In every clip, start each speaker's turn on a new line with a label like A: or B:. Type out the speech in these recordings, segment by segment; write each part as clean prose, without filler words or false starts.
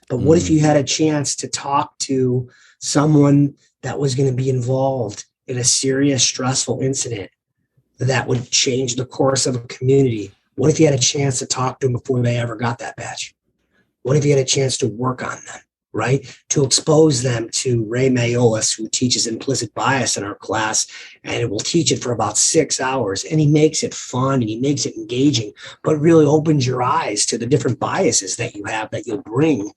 A: But what if you had a chance to talk to someone that was going to be involved in a serious, stressful incident that would change the course of a community? What if you had a chance to talk to them before they ever got that badge? What if you had a chance to work on them, right? To expose them to Ray Mayolis, who teaches implicit bias in our class, and it will teach it for about 6 hours. And he makes it fun and he makes it engaging, but really opens your eyes to the different biases that you have that you'll bring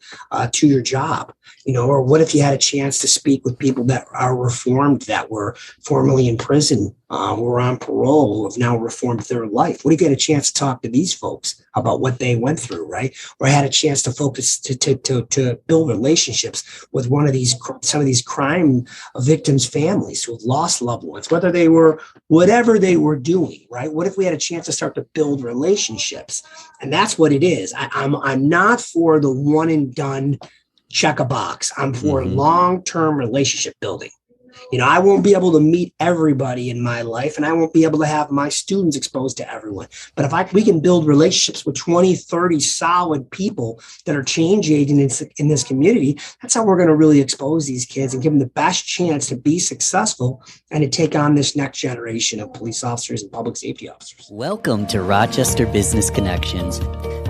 A: to your job. Or what if you had a chance to speak with people that are reformed, that were formerly in prison, who were on parole, who have now reformed their life? What if you had a chance to talk to these folks about what they went through, right? Or had a chance to focus to build relationships with some of these crime victims' families who have lost loved ones, whether they were whatever they were doing, right? What if we had a chance to start to build relationships? And that's what it is. I'm not for the one and done check a box. I'm for long-term relationship building. I won't be able to meet everybody in my life, and I won't be able to have my students exposed to everyone. But if we can build relationships with 20, 30 solid people that are change agents in this community, that's how we're going to really expose these kids and give them the best chance to be successful and to take on this next generation of police officers and public safety officers.
B: Welcome to Rochester Business Connections,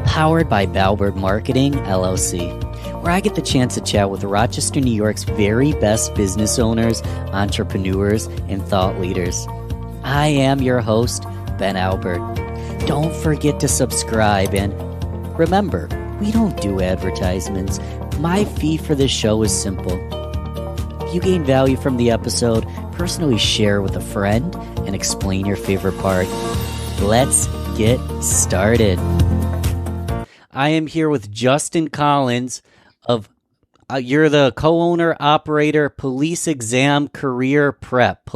B: powered by Balbert Marketing, LLC, where I get the chance to chat with Rochester, New York's very best business owners, entrepreneurs, and thought leaders. I am your host, Ben Albert. Don't forget to subscribe, and remember, we don't do advertisements. My fee for this show is simple. If you gain value from the episode, personally share with a friend and explain your favorite part. Let's get started. I am here with Justin Collins of you're the co-owner, operator, Police Exam Career Prep.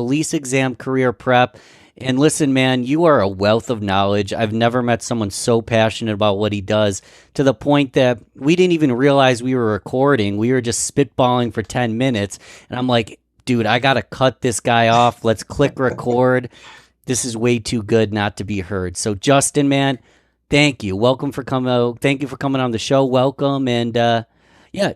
B: And listen, man, you are a wealth of knowledge. I've never met someone so passionate about what he does, to the point that we didn't even realize we were recording. We were just spitballing for 10 minutes. And I'm like, dude, I got to cut this guy off. Let's click record. This is way too good not to be heard. So Justin, man, thank you. Thank you for coming on the show. Welcome. And,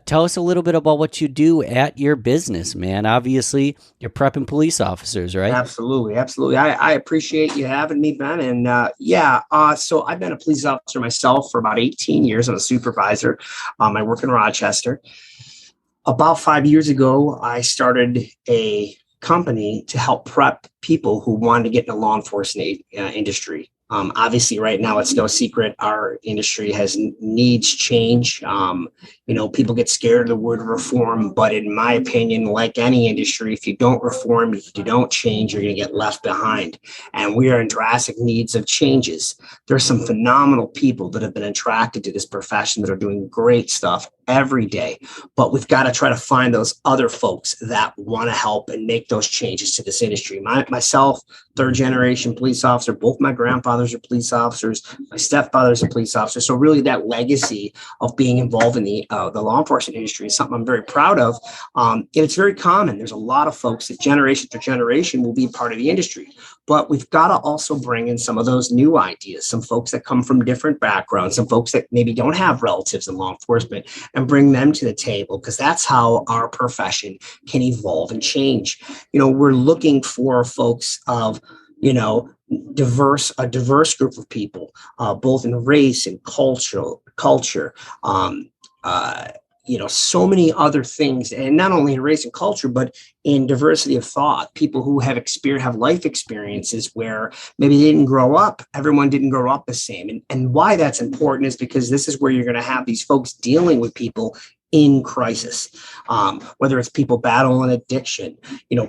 B: tell us a little bit about what you do at your business, man. Obviously, you're prepping police officers, right?
A: Absolutely. I appreciate you having me, Ben. And so I've been a police officer myself for about 18 years. I'm a supervisor. I work in Rochester. About 5 years ago, I started a company to help prep people who wanted to get in the law enforcement industry. Obviously, right now, it's no secret our industry needs change. People get scared of the word reform, but in my opinion, like any industry, if you don't reform, if you don't change, you're going to get left behind. And we are in drastic needs of changes. There's some phenomenal people that have been attracted to this profession that are doing great stuff every day, but we've got to try to find those other folks that want to help and make those changes to this industry. Myself, third generation police officer, both my grandfathers are police officers, my stepfather's a police officer. So really that legacy of being involved in the law enforcement industry is something I'm very proud of. And it's very common. There's a lot of folks that generation to generation will be part of the industry, but we've got to also bring in some of those new ideas, some folks that come from different backgrounds, some folks that maybe don't have relatives in law enforcement, and bring them to the table, because that's how our profession can evolve and change. We're looking for folks of, a diverse group of people, both in race and culture, so many other things, and not only in race and culture, but in diversity of thought, people who have life experiences where maybe they didn't grow up. Everyone didn't grow up the same. And why that's important is because this is where you're going to have these folks dealing with people in crisis, whether it's people battling addiction,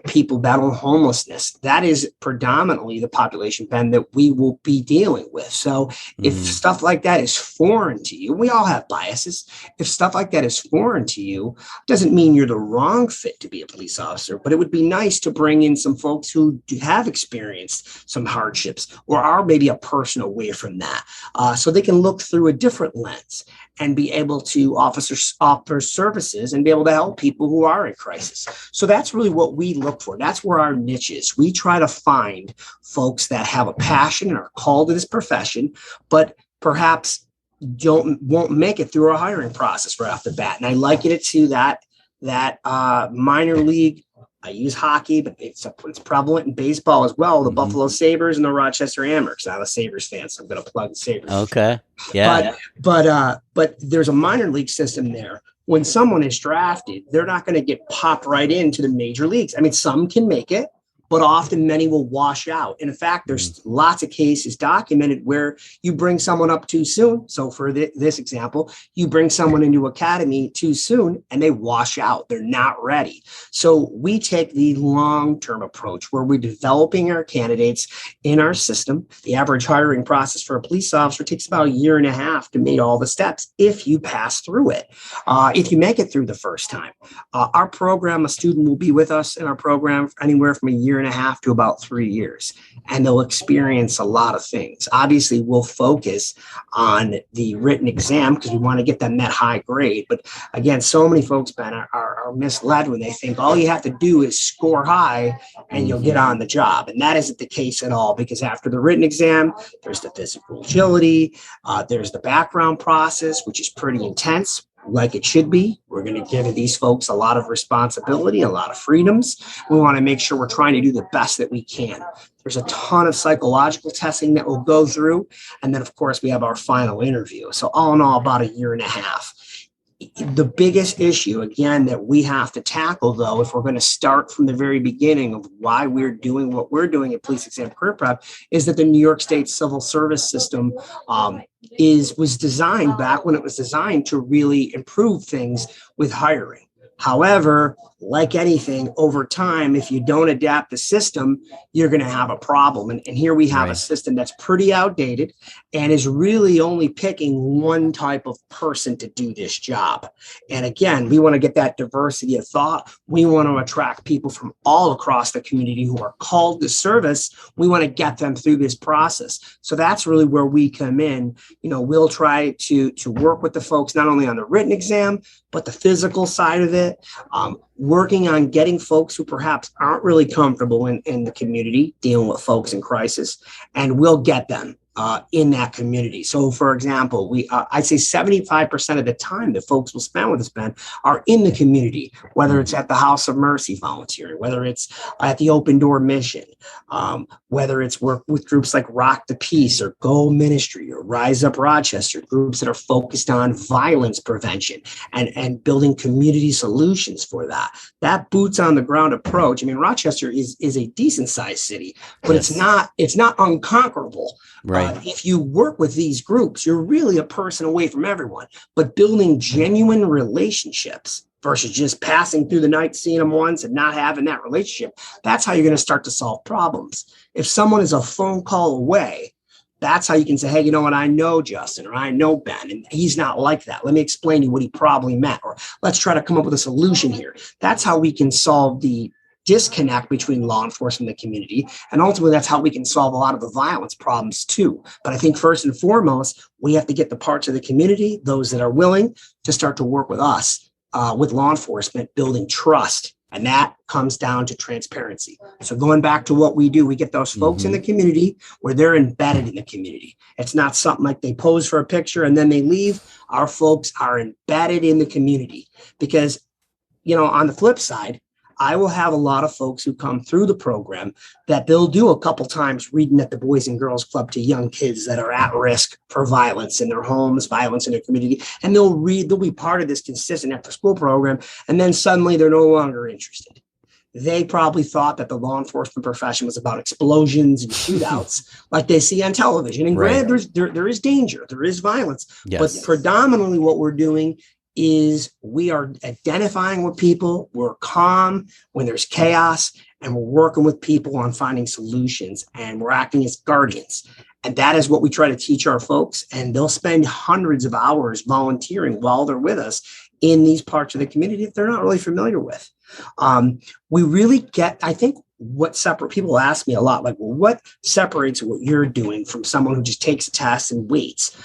A: people battling homelessness. That is predominantly the population, Ben, that we will be dealing with. So if stuff like that is foreign to you, we all have biases. If stuff like that is foreign to you, doesn't mean you're the wrong fit to be a police officer, but it would be nice to bring in some folks who have experienced some hardships or are maybe a person away from that, so they can look through a different lens and be able to offer services and be able to help people who are in crisis. So that's really what we look for. That's where our niche is. We try to find folks that have a passion and are called to this profession, but perhaps won't make it through our hiring process right off the bat. And I liken it to that minor league. I use hockey, but it's prevalent in baseball as well. The Buffalo Sabres and the Rochester Amherst. I'm a Sabres fan, so I'm going to plug the Sabres.
B: Okay, yeah.
A: But there's a minor league system there. When someone is drafted, they're not going to get popped right into the major leagues. I mean, some can make it, but often many will wash out. And in fact, there's lots of cases documented where you bring someone up too soon. So for this example, you bring someone into academy too soon and they wash out. They're not ready. So we take the long-term approach where we're developing our candidates in our system. The average hiring process for a police officer takes about 1.5 years to meet all the steps if you pass through it. If you make it through the first time, our program, a student will be with us in our program for anywhere from 1.5 years to about 3 years, and they'll experience a lot of things. Obviously, we'll focus on the written exam because we want to get them that high grade. But again, so many folks, Ben, are misled when they think all you have to do is score high and you'll get on the job. And that isn't the case at all, because after the written exam, there's the physical agility, there's the background process, which is pretty intense, like it should be. We're going to give these folks a lot of responsibility, a lot of freedoms. We want to make sure we're trying to do the best that we can. There's a ton of psychological testing that we'll go through. And then, of course, we have our final interview. So all in all, about 1.5 years. The biggest issue, again, that we have to tackle, though, if we're going to start from the very beginning of why we're doing what we're doing at Police Exam Career Prep, is that the New York State civil service system was designed back when it was designed to really improve things with hiring. However, like anything, over time, if you don't adapt the system, you're going to have a problem. And here we have a system that's pretty outdated and is really only picking one type of person to do this job. And again, we want to get that diversity of thought. We want to attract people from all across the community who are called to service. We want to get them through this process. So that's really where we come in. You know, we'll try to work with the folks, not only on the written exam, but the physical side of it, working on getting folks who perhaps aren't really comfortable in the community, dealing with folks in crisis, and we'll get them in that community. So, for example, I'd say 75% of the time that folks will spend with us, Ben, are in the community, whether it's at the House of Mercy volunteering, whether it's at the Open Door Mission, whether it's work with groups like Rock the Peace or Go Ministry or Rise Up Rochester, groups that are focused on violence prevention and building community solutions for that. That boots on the ground approach. I mean, Rochester is a decent sized city, but it's not unconquerable.
B: Right.
A: If you work with these groups, you're really a person away from everyone, but building genuine relationships versus just passing through the night, seeing them once and not having that relationship. That's how you're going to start to solve problems. If someone is a phone call away, that's how you can say, hey, you know what? I know Justin, or I know Ben, and he's not like that. Let me explain to you what he probably meant, or let's try to come up with a solution here. That's how we can solve the disconnect between law enforcement and the community. And ultimately, that's how we can solve a lot of the violence problems too. But I think first and foremost, we have to get the parts of the community, those that are willing to start to work with us, with law enforcement, building trust. And that comes down to transparency. So going back to what we do, we get those folks in the community where they're embedded in the community. It's not something like they pose for a picture and then they leave. Our folks are embedded in the community because, you know, on the flip side, I will have a lot of folks who come through the program that they'll do a couple times reading at the Boys and Girls Club to young kids that are at risk for violence in their homes, violence in their community. And they'll be part of this consistent after school program. And then suddenly they're no longer interested. They probably thought that the law enforcement profession was about explosions and shootouts like they see on television. And granted, there is danger, there is violence, but predominantly what we're doing is we are identifying with people, we're calm when there's chaos, and we're working with people on finding solutions, and we're acting as guardians. And that is what we try to teach our folks, and they'll spend hundreds of hours volunteering while they're with us in these parts of the community that they're not really familiar with. We really get, I think, what separate people ask me a lot, like, well, what separates what you're doing from someone who just takes a test and waits?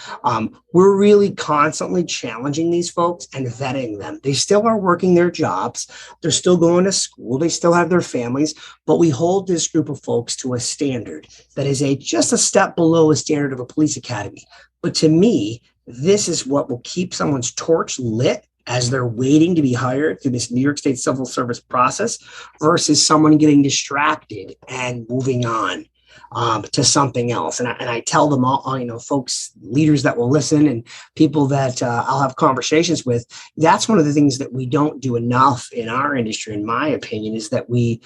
A: We're really constantly challenging these folks and vetting them. They still are working their jobs. They're still going to school. They still have their families, but we hold this group of folks to a standard that is just a step below a standard of a police academy. But to me, this is what will keep someone's torch lit as they're waiting to be hired through this New York State civil service process versus someone getting distracted and moving on to something else. And I tell them all, folks, leaders that will listen and people that I'll have conversations with, that's one of the things that we don't do enough in our industry, in my opinion, is that we're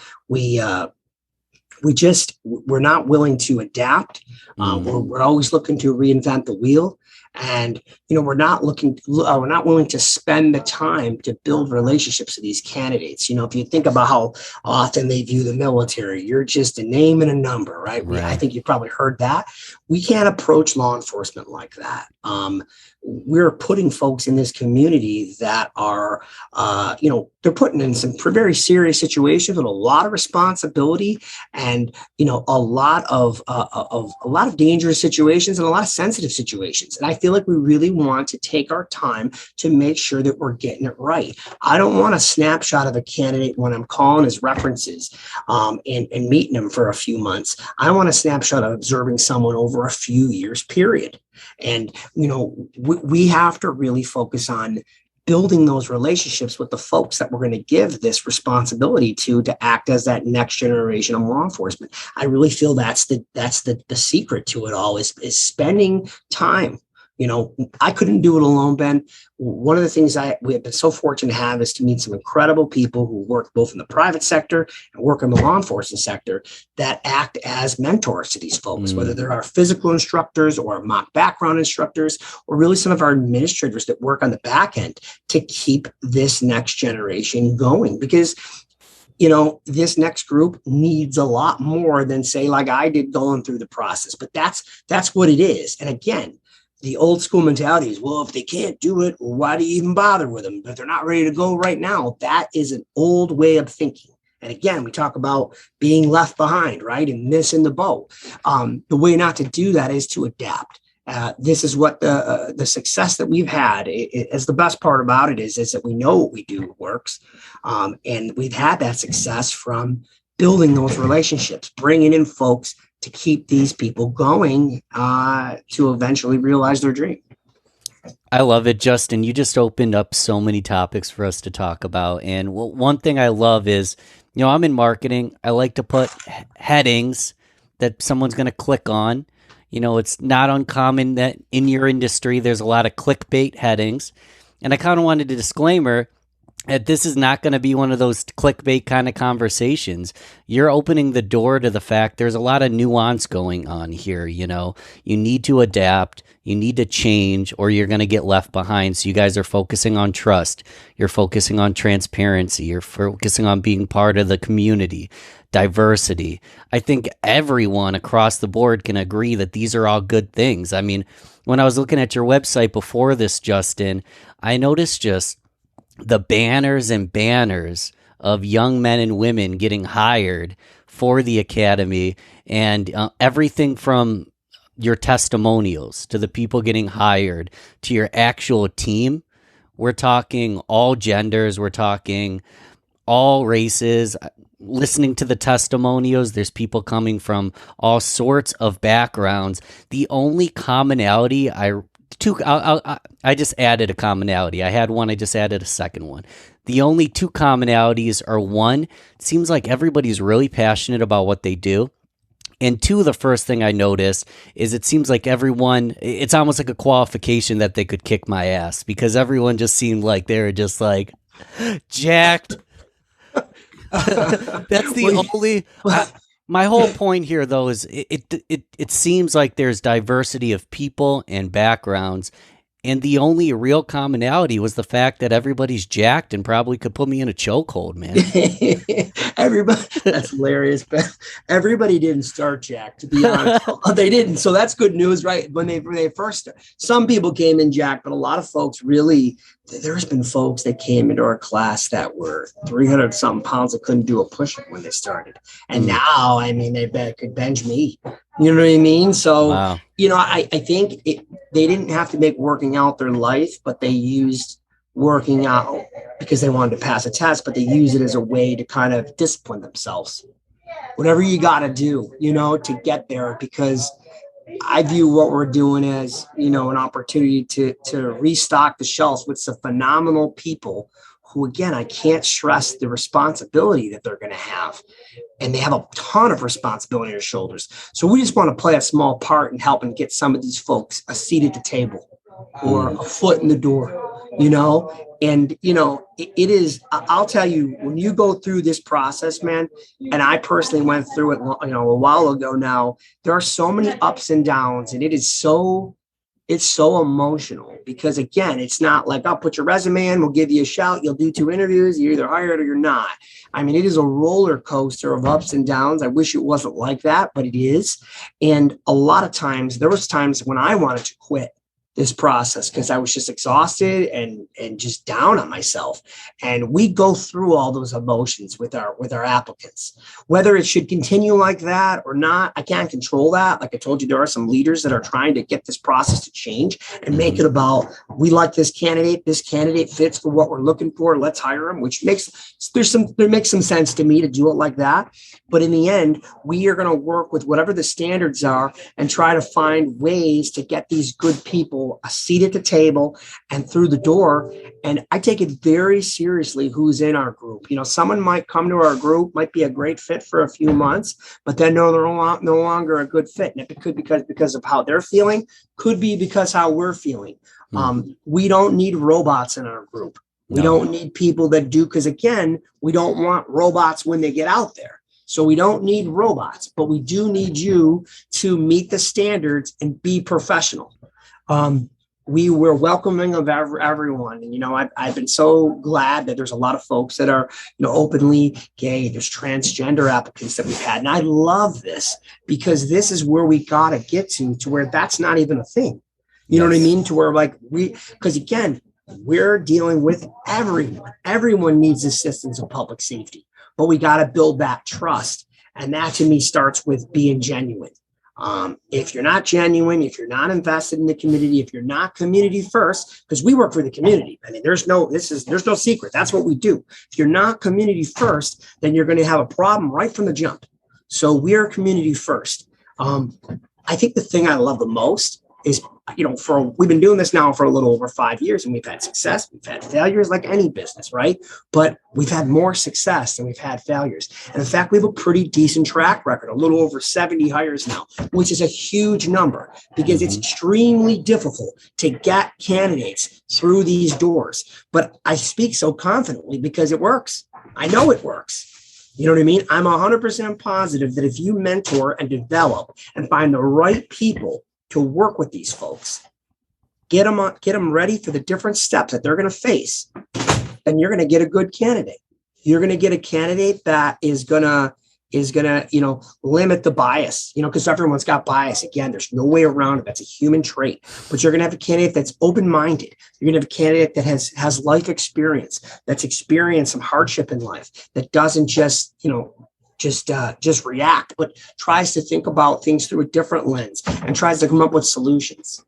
A: not willing to adapt. We're always looking to reinvent the wheel. And, we're not willing to spend the time to build relationships with these candidates. If you think about how often they view the military, you're just a name and a number, right? I think you probably heard that. We can't approach law enforcement like that. We're putting folks in this community that are, they're putting in some very serious situations with a lot of responsibility and, a lot of dangerous situations and a lot of sensitive situations. And I feel like we really want to take our time to make sure that we're getting it right. I don't want a snapshot of a candidate when I'm calling his references and meeting him for a few months. I want a snapshot of observing someone over a few years period. And, we have to really focus on building those relationships with the folks that we're going to give this responsibility to act as that next generation of law enforcement. I really feel that's the secret to it all is spending time. I couldn't do it alone, Ben. One of the things we have been so fortunate to have is to meet some incredible people who work both in the private sector and work in the law enforcement sector that act as mentors to these folks, whether they're our physical instructors or mock background instructors, or really some of our administrators that work on the back end to keep this next generation going. Because this next group needs a lot more than say like I did going through the process, but that's what it is. And again, the old school mentality is, well, if they can't do it, why do you even bother with them? But they're not ready to go right now. That is an old way of thinking. And again, we talk about being left behind, right? And missing the boat. The way not to do that is to adapt. This is what the success that we've had is. The best part about it is that we know what we do works. And we've had that success from building those relationships, bringing in folks to keep these people going to eventually realize their dream.
B: I love it, Justin. You just opened up so many topics for us to talk about. And one thing I love is, I'm in marketing. I like to put headings that someone's going to click on. It's not uncommon that in your industry, there's a lot of clickbait headings. And I kind of wanted a disclaimer that this is not going to be one of those clickbait kind of conversations. You're opening the door to the fact there's a lot of nuance going on here. You need to adapt, you need to change, or you're going to get left behind. So you guys are focusing on trust. You're focusing on transparency. You're focusing on being part of the community, diversity. I think everyone across the board can agree that these are all good things. I mean, when I was looking at your website before this, Justin, I noticed just the banners and banners of young men and women getting hired for the academy, and everything from your testimonials to the people getting hired to your actual team. We're talking all genders. We're talking all races. Listening to the testimonials, there's people coming from all sorts of backgrounds. The only commonality I just added a commonality. I had one, I just added a second one. The only two commonalities are, one, it seems like everybody's really passionate about what they do. And two, the first thing I noticed is it seems like it's almost like a qualification that they could kick my ass, because everyone just seemed like they were just like jacked. That's the only... My whole point here, though, is it seems like there's diversity of people and backgrounds, and the only real commonality was the fact that everybody's jacked and probably could put me in a chokehold, man.
A: Everybody, that's hilarious. But everybody didn't start jacked, to be honest. They didn't. So that's good news, right? When they first, some people came in jacked, but a lot of folks really, there's been folks that came into our class that were 300 something pounds that couldn't do a push-up when they started. And now, I mean, they could bench me. You know what I mean? So,
B: wow.
A: I think they didn't have to make working out their life, but they used working out because they wanted to pass a test, but they use it as a way to kind of discipline themselves. Whatever you got to do, to get there, because I view what we're doing as, an opportunity to restock the shelves with some phenomenal people who, again, I can't stress the responsibility that they're going to have. And they have a ton of responsibility on their shoulders. So we just want to play a small part in helping get some of these folks a seat at the table or a foot in the door, and, it is, I'll tell you, when you go through this process, man, and I personally went through it, a while ago now, there are so many ups and downs, and it's so emotional because, again, it's not like, I'll put your resume in, we'll give you a shout, you'll do 2 interviews, you're either hired or you're not. I mean, it is a roller coaster of ups and downs. I wish it wasn't like that, but it is. And a lot of times, there was times when I wanted to quit this process because I was just exhausted and just down on myself. And we go through all those emotions with our applicants, whether it should continue like that or not. I can't control that. Like I told you, there are some leaders that are trying to get this process to change and make it about, we like this candidate fits for what we're looking for, let's hire him, which makes some sense to me to do it like that. But in the end, we are going to work with whatever the standards are and try to find ways to get these good people a seat at the table and through the door. And I take it very seriously who's in our group. Someone might come to our group, might be a great fit for a few months, but then no, they're no longer a good fit. And it could be because of how they're feeling, could be because how we're feeling. We don't need robots in our group. We don't need people that do, because again, we don't want robots when they get out there. So we don't need robots, but we do need you to meet the standards and be professional. We were welcoming of everyone. And, I've been so glad that there's a lot of folks that are, openly gay. There's transgender applicants that we've had. And I love this because this is where we got to get to where that's not even a thing. You know what I mean? To where because again, we're dealing with everyone. Everyone needs assistance in public safety, but we got to build that trust. And that to me starts with being genuine. If you're not genuine, if you're not invested in the community, if you're not community first, because we work for the community. I mean, there's no secret. That's what we do. If you're not community first, then you're going to have a problem right from the jump. So we are community first. I think the thing I love the most is, we've been doing this now for a little over 5 years, and we've had success, we've had failures like any business, right? But we've had more success than we've had failures. And in fact, we have a pretty decent track record, a little over 70 hires now, which is a huge number because it's extremely difficult to get candidates through these doors. But I speak so confidently because it works. I know it works. You know what I mean? I'm 100% positive that if you mentor and develop and find the right people to work with these folks, get them ready for the different steps that they're going to face, and you're going to get a good candidate. You're going to get a candidate that is going to limit the bias, because everyone's got bias. Again, there's no way around it. That's a human trait. But you're going to have a candidate that's open-minded. You're going to have a candidate that has life experience, that's experienced some hardship in life, that doesn't just react, but tries to think about things through a different lens and tries to come up with solutions.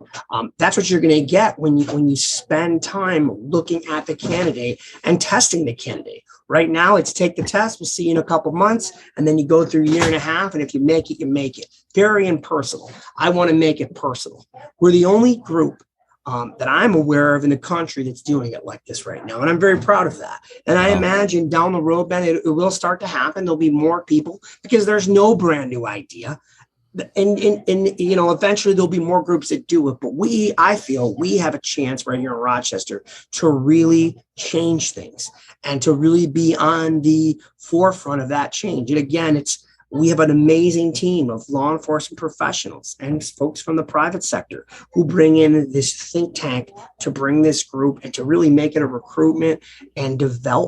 A: That's what you're going to get when you spend time looking at the candidate and testing the candidate. Right now, it's take the test. We'll see you in a couple months, and then you go through a year and a half. And if you make it, you make it. Very impersonal. I want to make it personal. We're the only group that I'm aware of in the country that's doing it like this right now. And I'm very proud of that. And I imagine down the road, Ben, it will start to happen. There'll be more people because there's no brand new idea. And eventually there'll be more groups that do it. But I feel we have a chance right here in Rochester to really change things and to really be on the forefront of that change. And again, we have an amazing team of law enforcement professionals and folks from the private sector who bring in this think tank to bring this group and to really make it a recruitment and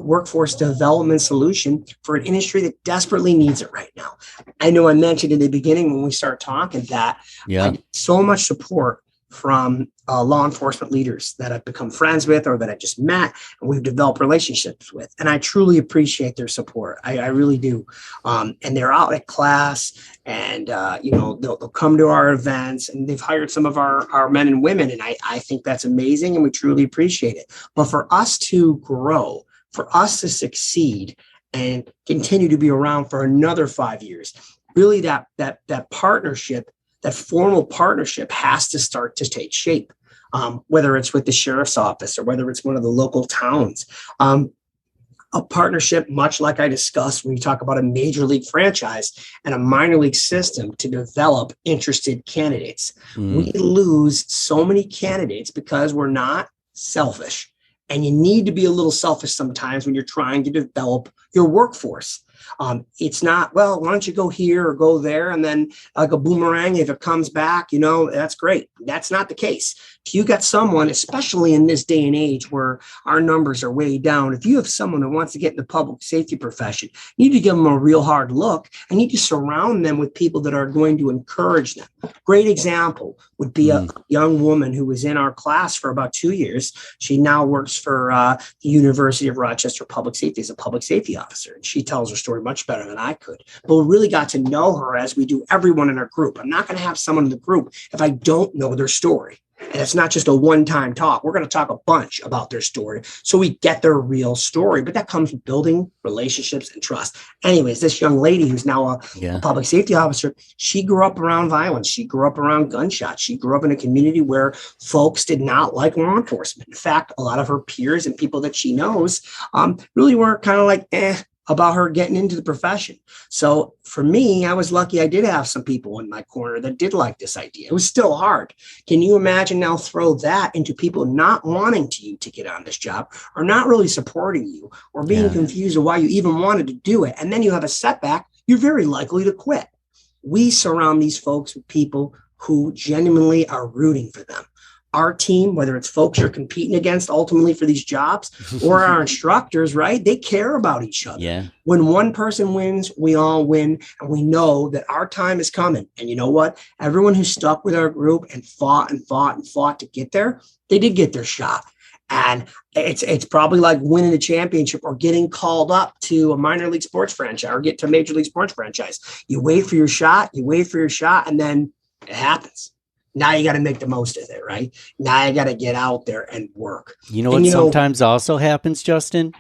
A: workforce development solution for an industry that desperately needs it right now. I know I mentioned in the beginning when we started talking that I get so much support from law enforcement leaders that I've become friends with or that I just met and we've developed relationships with. And I truly appreciate their support. I really do. And they're out at class and, they'll come to our events, and they've hired some of our men and women. And I think that's amazing, and we truly appreciate it. But for us to grow, for us to succeed and continue to be around for another 5 years, really that partnership that formal partnership has to start to take shape, whether it's with the sheriff's office or whether it's one of the local towns. A partnership, much like I discussed when you talk about a major league franchise and a minor league system to develop interested candidates. We lose so many candidates because we're not selfish. And you need to be a little selfish sometimes when you're trying to develop your workforce. It's not, well, why don't you go here or go there? And then like a boomerang, if it comes back, that's great. That's not the case. If you got someone, especially in this day and age where our numbers are way down, if you have someone that wants to get in the public safety profession, you need to give them a real hard look and you need to surround them with people that are going to encourage them. Great example would be a young woman who was in our class for about 2 years. She now works for the University of Rochester Public Safety as a public safety officer. And she tells her story much better than I could. But we really got to know her as we do everyone in our group. I'm not going to have someone in the group if I don't know their story. And it's not just a one-time talk. We're going to talk a bunch about their story so we get their real story. But that comes with building relationships and trust. Anyways, this young lady who's now a public safety officer, she grew up around violence. She grew up around gunshots. She grew up in a community where folks did not like law enforcement. In fact, a lot of her peers and people that she knows really were kind of like, about her getting into the profession. So for me, I was lucky I did have some people in my corner that did like this idea. It was still hard. Can you imagine now throw that into people not wanting you to get on this job or not really supporting you or being confused of why you even wanted to do it? And then you have a setback, you're very likely to quit. We surround these folks with people who genuinely are rooting for them. Our team, whether it's folks you're competing against ultimately for these jobs or our instructors, right? They care about each other. Yeah. When one person wins, we all win. And we know that our time is coming. And you know what? Everyone who stuck with our group and fought to get there, they did get their shot. And it's probably like winning a championship or getting called up to a minor league sports franchise or get to a major league sports franchise. You wait for your shot, and then it happens. Now you got to make the most of it, right? Now you got to get out there and work.
B: You know what sometimes also happens, Justin?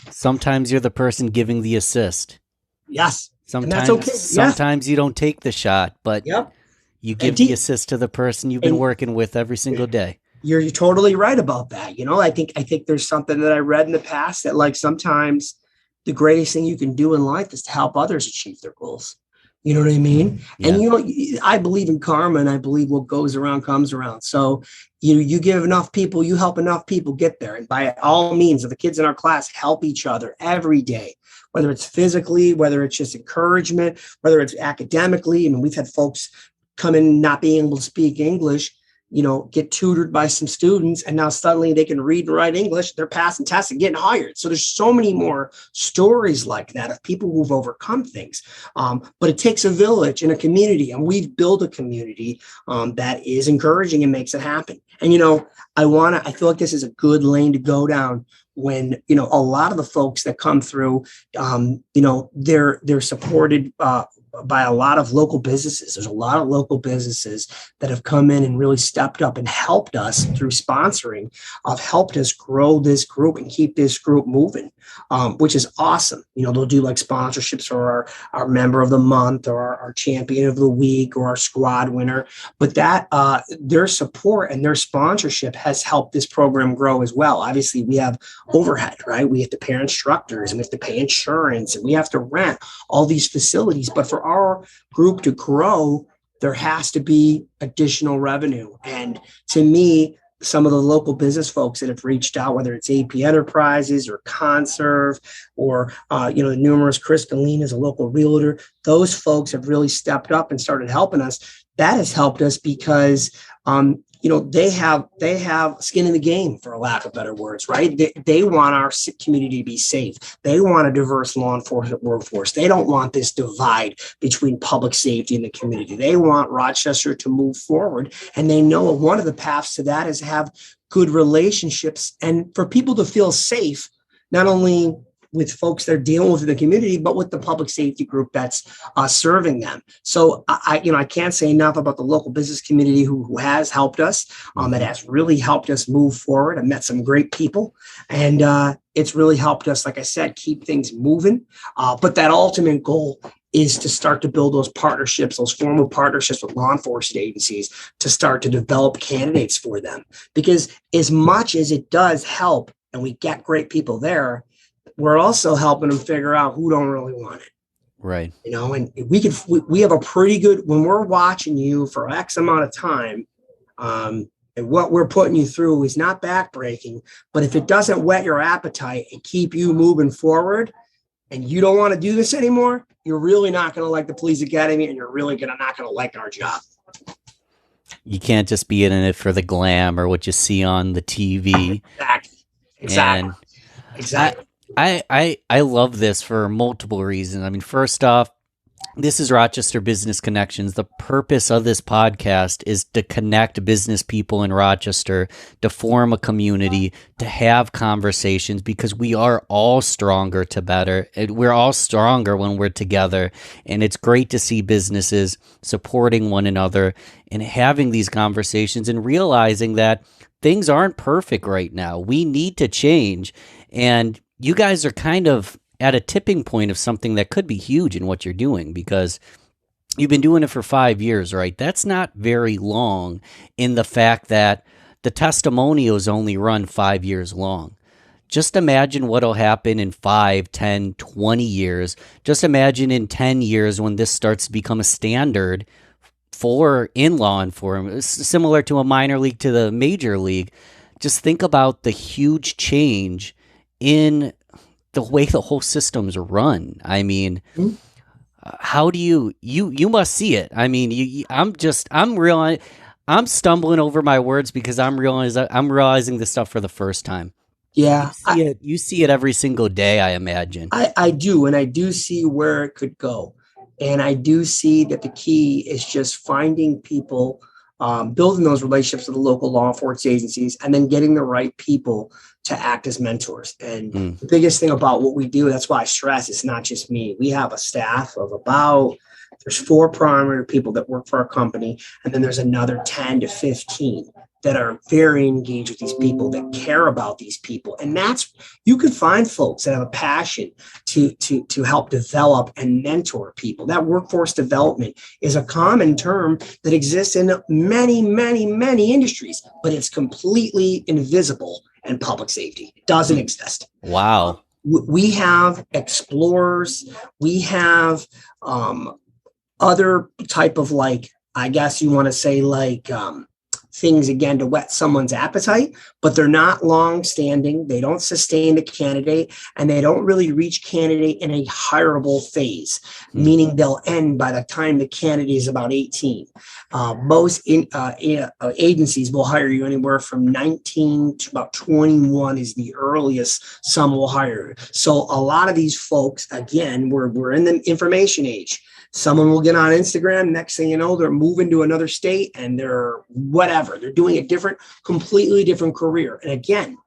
B: Sometimes you're the person giving the assist.
A: Yes.
B: Sometimes, and that's okay. Sometimes you don't take the shot, but you give the assist to the person you've been working with every single day.
A: You're totally right about that. I think there's something that I read in the past that like sometimes the greatest thing you can do in life is to help others achieve their goals. You know what I mean? Yeah. And, I believe in karma and I believe what goes around comes around. So you give enough people, you help enough people get there. And by all means, the kids in our class help each other every day, whether it's physically, whether it's just encouragement, whether it's academically. I mean, we've had folks come in not being able to speak English, get tutored by some students, and now suddenly they can read and write English. They're passing tests and getting hired. So there's so many more stories like that of people who've overcome things. But it takes a village and a community, and we've built a community that is encouraging and makes it happen. And, I feel like this is a good lane to go down when, a lot of the folks that come through, they're supported by a lot of local businesses. There's a lot of local businesses that have come in and really stepped up and helped us through sponsoring, helped us grow this group and keep this group moving, which is awesome. They'll do like sponsorships for our member of the month or our champion of the week or our squad winner. But that their support and their sponsorship has helped this program grow as well. Obviously, we have overhead, right? We have to pay our instructors and we have to pay insurance and we have to rent all these facilities. But for our group to grow, there has to be additional revenue. And to me, some of the local business folks that have reached out, whether it's AP Enterprises or Conserve or, the numerous Chris Galene is a local realtor, those folks have really stepped up and started helping us. That has helped us because, they have skin in the game, for a lack of better words, right? They want our community to be safe. They want a diverse law enforcement workforce. They don't want this divide between public safety and the community. They want Rochester to move forward. And they know one of the paths to that is to have good relationships and for people to feel safe, not only with folks that are dealing with the community, but with the public safety group that's serving them. So I can't say enough about the local business community who has helped us. It has really helped us move forward. I met some great people, and it's really helped us, like I said, keep things moving. But that ultimate goal is to start to build those partnerships, those formal partnerships with law enforcement agencies to start to develop candidates for them. Because as much as it does help and we get great people there, we're also helping them figure out who don't really want it.
B: Right.
A: And we have a pretty good, when we're watching you for X amount of time, and what we're putting you through is not backbreaking, but if it doesn't whet your appetite and keep you moving forward and you don't want to do this anymore, you're really not going to like the police academy, and you're really not going to like our job.
B: You can't just be in it for the glam or what you see on the TV.
A: Exactly.
B: I love this for multiple reasons. I mean, first off, this is Rochester Business Connections. The purpose of this podcast is to connect business people in Rochester, to form a community, to have conversations, because we are all stronger to better. We're all stronger when we're together. And it's great to see businesses supporting one another and having these conversations and realizing that things aren't perfect right now. We need to change. And you guys are kind of at a tipping point of something that could be huge in what you're doing, because you've been doing it for 5 years, right? That's not very long in the fact that the testimonials only run 5 years long. Just imagine what'll happen in 5, 10, 20 years. Just imagine in 10 years when this starts to become a standard for in law enforcement, similar to a minor league to the major league. Just think about the huge change in the way the whole system's run. I mean, how do you must see it. I mean, I'm stumbling over my words because I'm realizing this stuff for the first time.
A: Yeah.
B: You see it every single day, I imagine.
A: I do. And I do see where it could go. And I do see that the key is just finding people, building those relationships with the local law enforcement agencies, and then getting the right people to act as mentors. And the biggest thing about what we do, that's why I stress, it's not just me. We have a staff of there's 4 primary people that work for our company. And then there's another 10 to 15 that are very engaged with these people, that care about these people. And you can find folks that have a passion to help develop and mentor people. That workforce development is a common term that exists in many, many, many industries, but it's completely invisible in public safety. It doesn't exist.
B: Wow.
A: We have explorers. We have other type of, I guess you want to say, things, again, to whet someone's appetite, but they're not long-standing. They don't sustain the candidate, and they don't really reach candidate in a hireable phase, meaning they'll end by the time the candidate is about 18. Most agencies will hire you anywhere from 19 to about 21 is the earliest some will hire. So a lot of these folks, again, we're in the information age. Someone will get on Instagram. Next thing you know, they're moving to another state, and they're whatever. They're doing a completely different career. And again,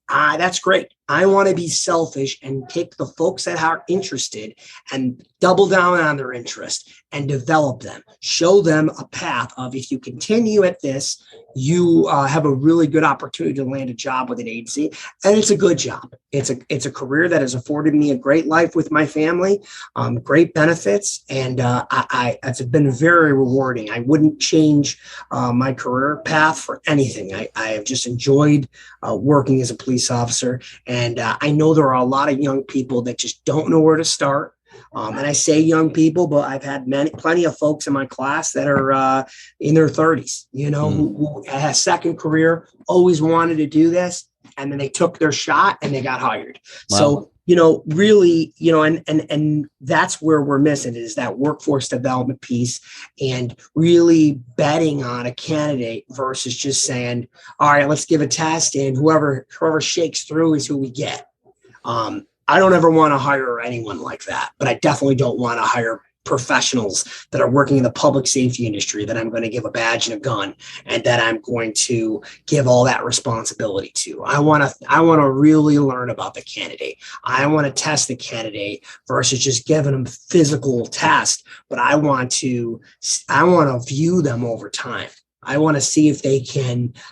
A: that's great. I want to be selfish and take the folks that are interested and double down on their interest and develop them, show them a path of, if you continue at this, you have a really good opportunity to land a job with an agency. And it's a good job. It's a career that has afforded me a great life with my family, great benefits. And it's been very rewarding. I wouldn't change my career path for anything. I have just enjoyed working as a police officer. And I know there are a lot of young people that just don't know where to start. And I say young people, but I've had plenty of folks in my class that are in their 30s, who had a second career, always wanted to do this, and then they took their shot and they got hired. Wow. So, really, and that's where we're missing, is that workforce development piece, and really betting on a candidate versus just saying, all right, let's give a test, and whoever shakes through is who we get. I don't ever want to hire anyone like that, but I definitely don't want to hire professionals that are working in the public safety industry that I'm going to give a badge and a gun, and that I'm going to give all that responsibility to. I want to really learn about the candidate. I want to test the candidate versus just giving them physical test, but I want to view them over time. I want to see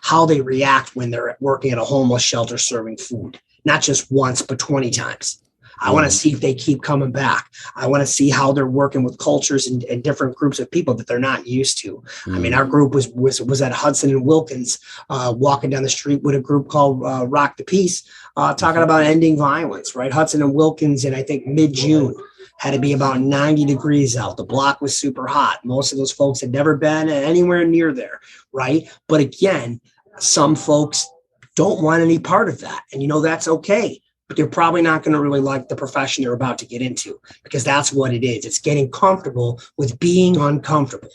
A: how they react when they're working at a homeless shelter serving food. Not just once, but 20 times. I want to see if they keep coming back. I want to see how they're working with cultures and different groups of people that they're not used to. I mean, our group was at Hudson and Wilkins, walking down the street with a group called Rock the Peace, talking about ending violence, right? Hudson and Wilkins in, I think, mid-June. Had to be about 90 degrees out. The block was super hot. Most of those folks had never been anywhere near there, right? But again, some folks don't want any part of that. And, that's okay. But they're probably not going to really like the profession they're about to get into, because that's what it is. It's getting comfortable with being uncomfortable.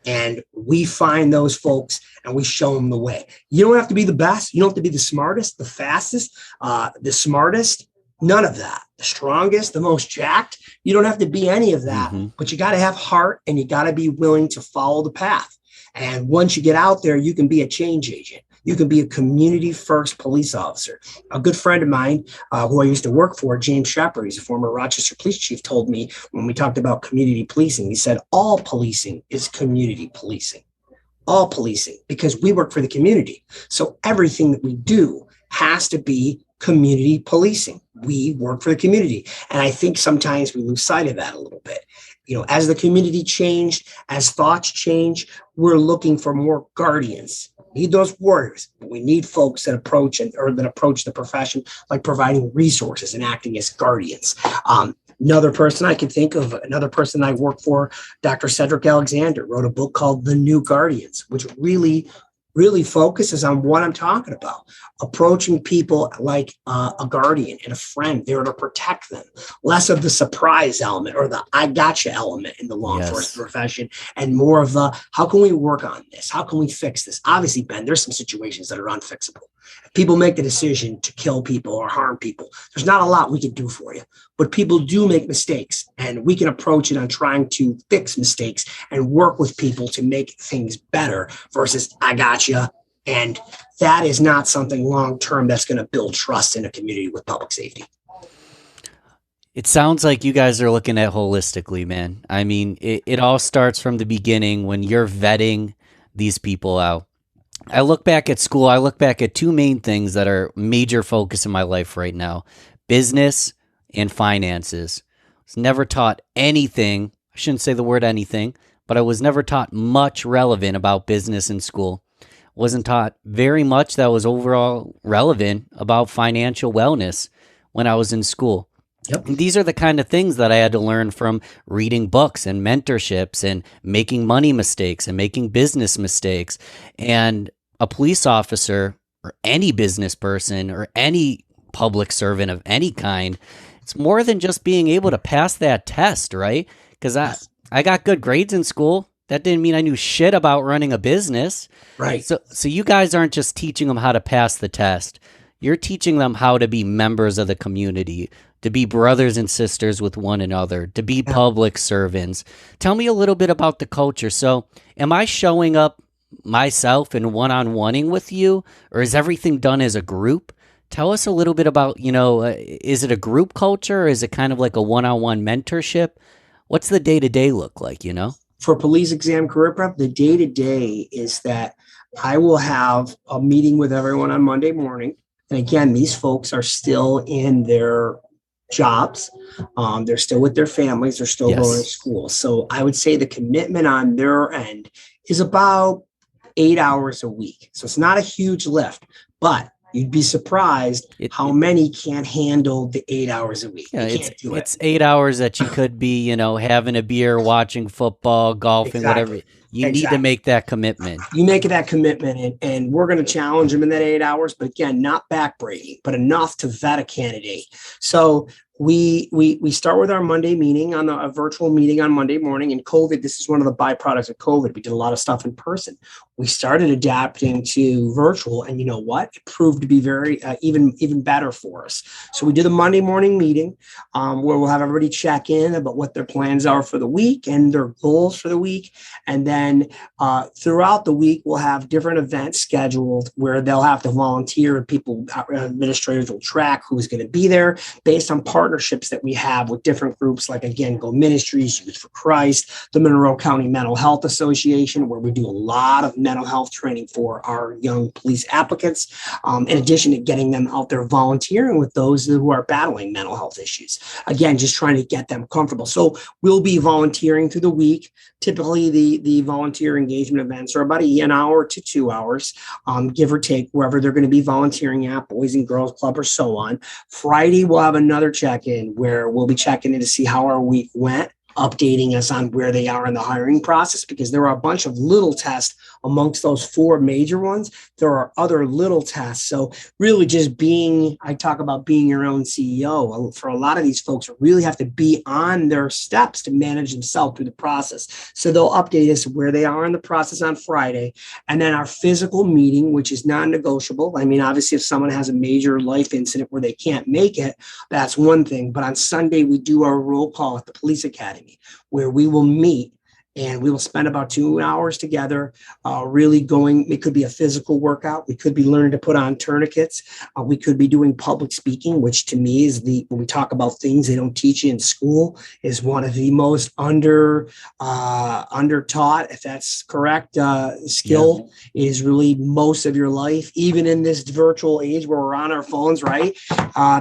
A: And we find those folks and we show them the way. You don't have to be the best. You don't have to be the smartest, the fastest, the smartest. None of that. The strongest, the most jacked. You don't have to be any of that, but you got to have heart and you got to be willing to follow the path. And once you get out there, you can be a change agent. You can be a community first police officer. A good friend of mine who I used to work for, James Shepard, he's a former Rochester police chief, told me when we talked about community policing, he said, all policing is community policing. All policing, because we work for the community. So everything that we do has to be community policing. We work for the community. And I think sometimes we lose sight of that a little bit. As the community changed, as thoughts change, we're looking for more guardians. We need those warriors, but we need folks that approach the profession like providing resources and acting as guardians. Another person I can think of, another person I work for, Dr. Cedric Alexander, wrote a book called The New Guardians, which really focuses on what I'm talking about. Approaching people like a guardian and a friend there to protect them. Less of the surprise element or the I gotcha element in the law enforcement profession, and more of the how can we work on this? How can we fix this? Obviously, Ben, there's some situations that are unfixable. If people make the decision to kill people or harm people, there's not a lot we can do for you. But people do make mistakes, and we can approach it on trying to fix mistakes and work with people to make things better versus I gotcha. And that is not something long-term that's going to build trust in a community with public safety.
B: It sounds like you guys are looking at holistically, man. I mean, it all starts from the beginning when you're vetting these people out. I look back at school, I look back at two main things that are major focus in my life right now: business and finances. I was never taught anything, I shouldn't say the word anything, but I was never taught much relevant about business in school. Wasn't taught very much that was overall relevant about financial wellness when I was in school.
A: Yep.
B: These are the kind of things that I had to learn from reading books and mentorships and making money mistakes and making business mistakes. And a police officer or any business person or any public servant of any kind, it's more than just being able to pass that test, right? Because I got good grades in school. That didn't mean I knew shit about running a business.
A: Right.
B: So you guys aren't just teaching them how to pass the test. You're teaching them how to be members of the community, to be brothers and sisters with one another, to be public servants. Tell me a little bit about the culture. So am I showing up myself and one-on-oneing with you, or is everything done as a group? Tell us a little bit about, is it a group culture, or is it kind of like a one-on-one mentorship? What's the day-to-day look like,
A: For police exam career prep, the day-to-day is that I will have a meeting with everyone on Monday morning. And again, these folks are still in their jobs. They're still with their families. They're still going to school. So I would say the commitment on their end is about 8 hours a week. So it's not a huge lift, but you'd be surprised how many can't handle the 8 hours a week.
B: Yeah, it's 8 hours that you could be, having a beer, watching football, golfing, whatever. You need to make that commitment.
A: You make that commitment, and we're going to challenge them in that 8 hours, but again, not backbreaking, but enough to vet a candidate. So we start with our Monday meeting on a virtual meeting on Monday morning. In COVID, this is one of the byproducts of COVID. We did a lot of stuff in person. We started adapting to virtual, and you know what? It proved to be very even better for us. So we did a Monday morning meeting where we'll have everybody check in about what their plans are for the week and their goals for the week. And then throughout the week, we'll have different events scheduled where they'll have to volunteer, and administrators will track who's going to be there based on part partnerships that we have with different groups, like, again, Go Ministries, Youth for Christ, the Monroe County Mental Health Association, where we do a lot of mental health training for our young police applicants, in addition to getting them out there volunteering with those who are battling mental health issues. Again, just trying to get them comfortable. So we'll be volunteering through the week. Typically, the volunteer engagement events are about an hour to 2 hours, give or take, wherever they're going to be volunteering at, Boys and Girls Club or so on. Friday, we'll have another check-in where we'll be checking in to see how our week went, updating us on where they are in the hiring process, because there are a bunch of little tests amongst those 4 major ones. There are other little tests. So really just I talk about being your own CEO. For a lot of these folks, really have to be on their steps to manage themselves through the process. So they'll update us where they are in the process on Friday. And then our physical meeting, which is non-negotiable. I mean, obviously, if someone has a major life incident where they can't make it, that's one thing. But on Sunday, we do our roll call at the police academy, where we will meet and we will spend about 2 hours together, really going. It could be a physical workout. We could be learning to put on tourniquets. We could be doing public speaking, which to me is when we talk about things they don't teach you in school, is one of the most under taught, if that's correct, skill. Is really most of your life, even in this virtual age where we're on our phones, right?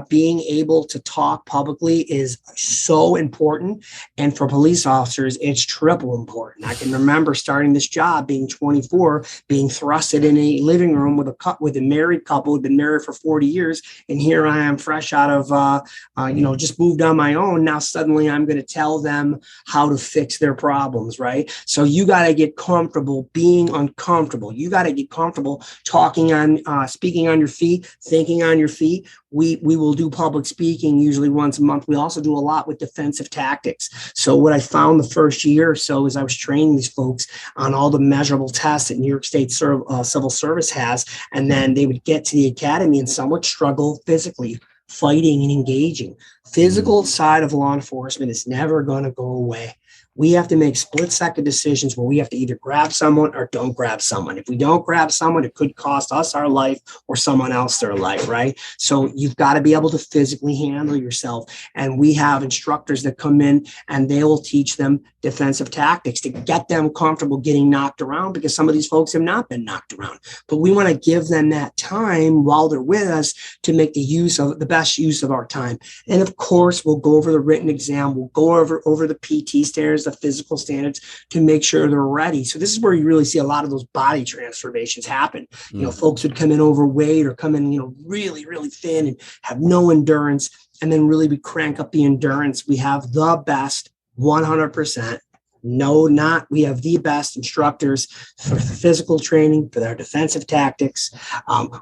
A: Being able to talk publicly is so important. And for police officers, it's triple important. I can remember starting this job, being 24, being thrusted in a living room with a married couple who'd been married for 40 years. And here I am fresh out of, just moved on my own. Now suddenly I'm going to tell them how to fix their problems, right? So you got to get comfortable being uncomfortable. You got to get comfortable speaking on your feet, thinking on your feet. We will do public speaking usually once a month. We also do a lot with defensive tactics. So what I found the first year or so is I was training these folks on all the measurable tests that New York State Civil Service has. And then they would get to the academy and some would struggle physically, fighting and engaging. Physical side of law enforcement is never going to go away. We have to make split-second decisions where we have to either grab someone or don't grab someone. If we don't grab someone, it could cost us our life or someone else their life, right? So you've got to be able to physically handle yourself. And we have instructors that come in and they will teach them defensive tactics to get them comfortable getting knocked around, because some of these folks have not been knocked around. But we want to give them that time while they're with us to make the best use of our time. And of course, we'll go over the written exam. We'll go over the PT standards, the physical standards, to make sure they're ready. So this is where you really see a lot of those body transformations happen. Folks would come in overweight or come in, really, really thin and have no endurance. And then really we crank up the endurance. We have the best 100%. We have the best instructors for physical training, for their defensive tactics.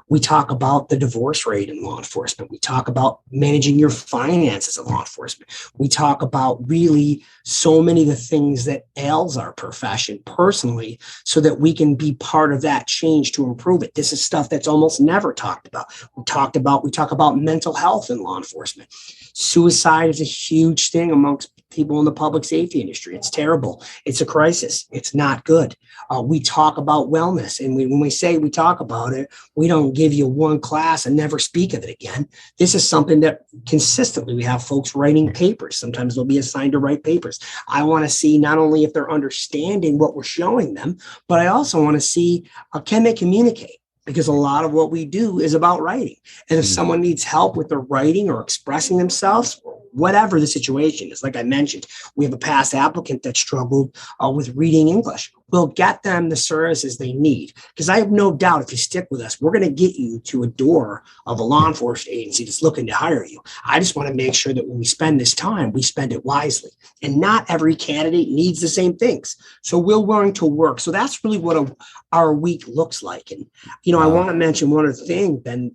A: We talk about the divorce rate in law enforcement. We talk about managing your finances in law enforcement. We talk about really so many of the things that ails our profession personally, so that we can be part of that change to improve it. This is stuff that's almost never talked about. We talk about mental health in law enforcement. Suicide is a huge thing amongst people in the public safety industry. It's terrible. It's a crisis. It's not good. We talk about wellness. And when we say we talk about it, we don't give you one class and never speak of it again. This is something that consistently we have folks writing papers. Sometimes they'll be assigned to write papers. I want to see not only if they're understanding what we're showing them, but I also want to see can they communicate? Because a lot of what we do is about writing. And if someone needs help with their writing or expressing themselves, whatever the situation is, like I mentioned, we have a past applicant that struggled with reading English. We'll get them the services they need. Because I have no doubt if you stick with us, we're going to get you to a door of a law enforcement agency that's looking to hire you. I just want to make sure that when we spend this time, we spend it wisely. And not every candidate needs the same things. So we're willing to work. So that's really what our week looks like. And, I want to mention one other thing, Ben.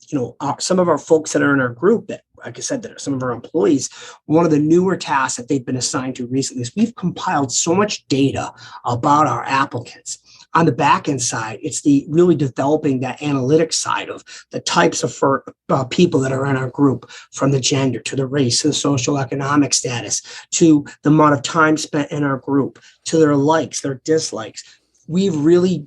A: Some of our folks that are in our group that, like I said, that are some of our employees, one of the newer tasks that they've been assigned to recently is we've compiled so much data about our applicants. On the back end side, it's the really developing that analytics side of the types of people that are in our group, from the gender to the race to the social economic status to the amount of time spent in our group to their likes, their dislikes. We've really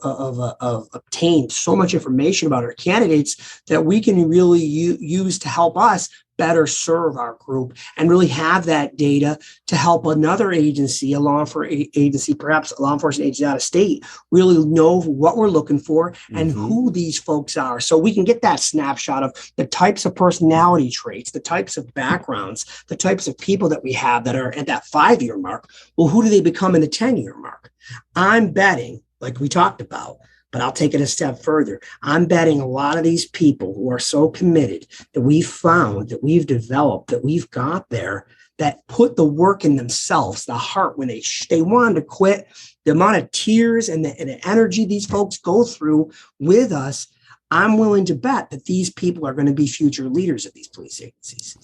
A: obtained so much information about our candidates that we can really use to help us better serve our group and really have that data to help another agency, a law enforcement agency, perhaps a law enforcement agency out of state, really know what we're looking for and who these folks are. So we can get that snapshot of the types of personality traits, the types of backgrounds, the types of people that we have that are at that 5-year mark. Well, who do they become in the 10-year mark? I'm betting, like we talked about, but I'll take it a step further. I'm betting a lot of these people who are so committed that we've found, that we've developed, that we've got there, that put the work in themselves, the heart, when they wanted to quit, the amount of tears and the energy these folks go through with us, I'm willing to bet that these people are going to be future leaders of these police agencies.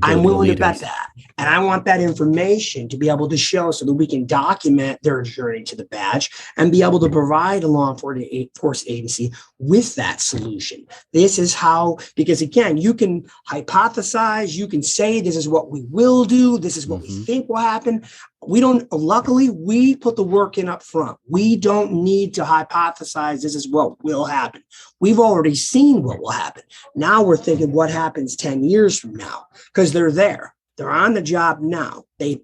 A: I'm willing to bet that. And I want that information to be able to show so that we can document their journey to the badge and be able to provide a law enforcement agency with that solution. This is how, because again, you can hypothesize, you can say this is what we will do, this is what we think will happen. Luckily, we put the work in up front. We don't need to hypothesize this is what will happen. We've already seen what will happen. Now we're thinking what happens 10 years from now, because they're there. They're on the job now. They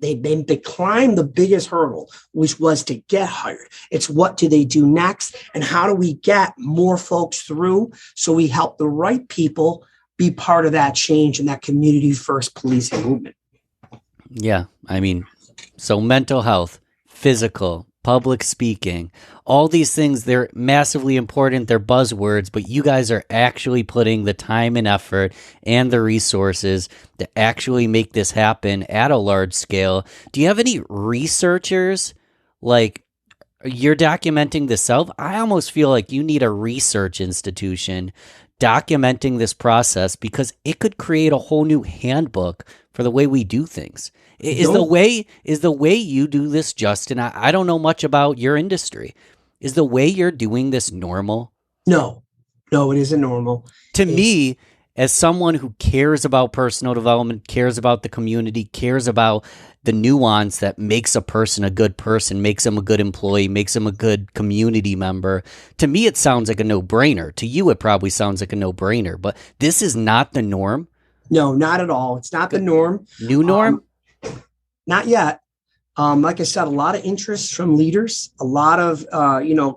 A: climbed the biggest hurdle, which was to get hired. It's what do they do next? And how do we get more folks through so we help the right people be part of that change and that community first policing movement?
B: Yeah. I mean, so mental health, physical, public speaking, all these things, they're massively important. They're buzzwords, but you guys are actually putting the time and effort and the resources to actually make this happen at a large scale. Do you have any researchers? Like, you're documenting this self? I almost feel like you need a research institution documenting this process, because it could create a whole new handbook for the way we do things. Is the way you do this, Justin? I don't know much about your industry. Is the way you're doing this normal?
A: No, it isn't normal.
B: To me, as someone who cares about personal development, cares about the community, cares about the nuance that makes a person a good person, makes them a good employee, makes them a good community member, to me it sounds like a no-brainer. To you it probably sounds like a no-brainer, but this is not the norm?
A: No, not at all. It's not the norm.
B: New norm?
A: Not yet. Like I said, a lot of interest from leaders, a lot of,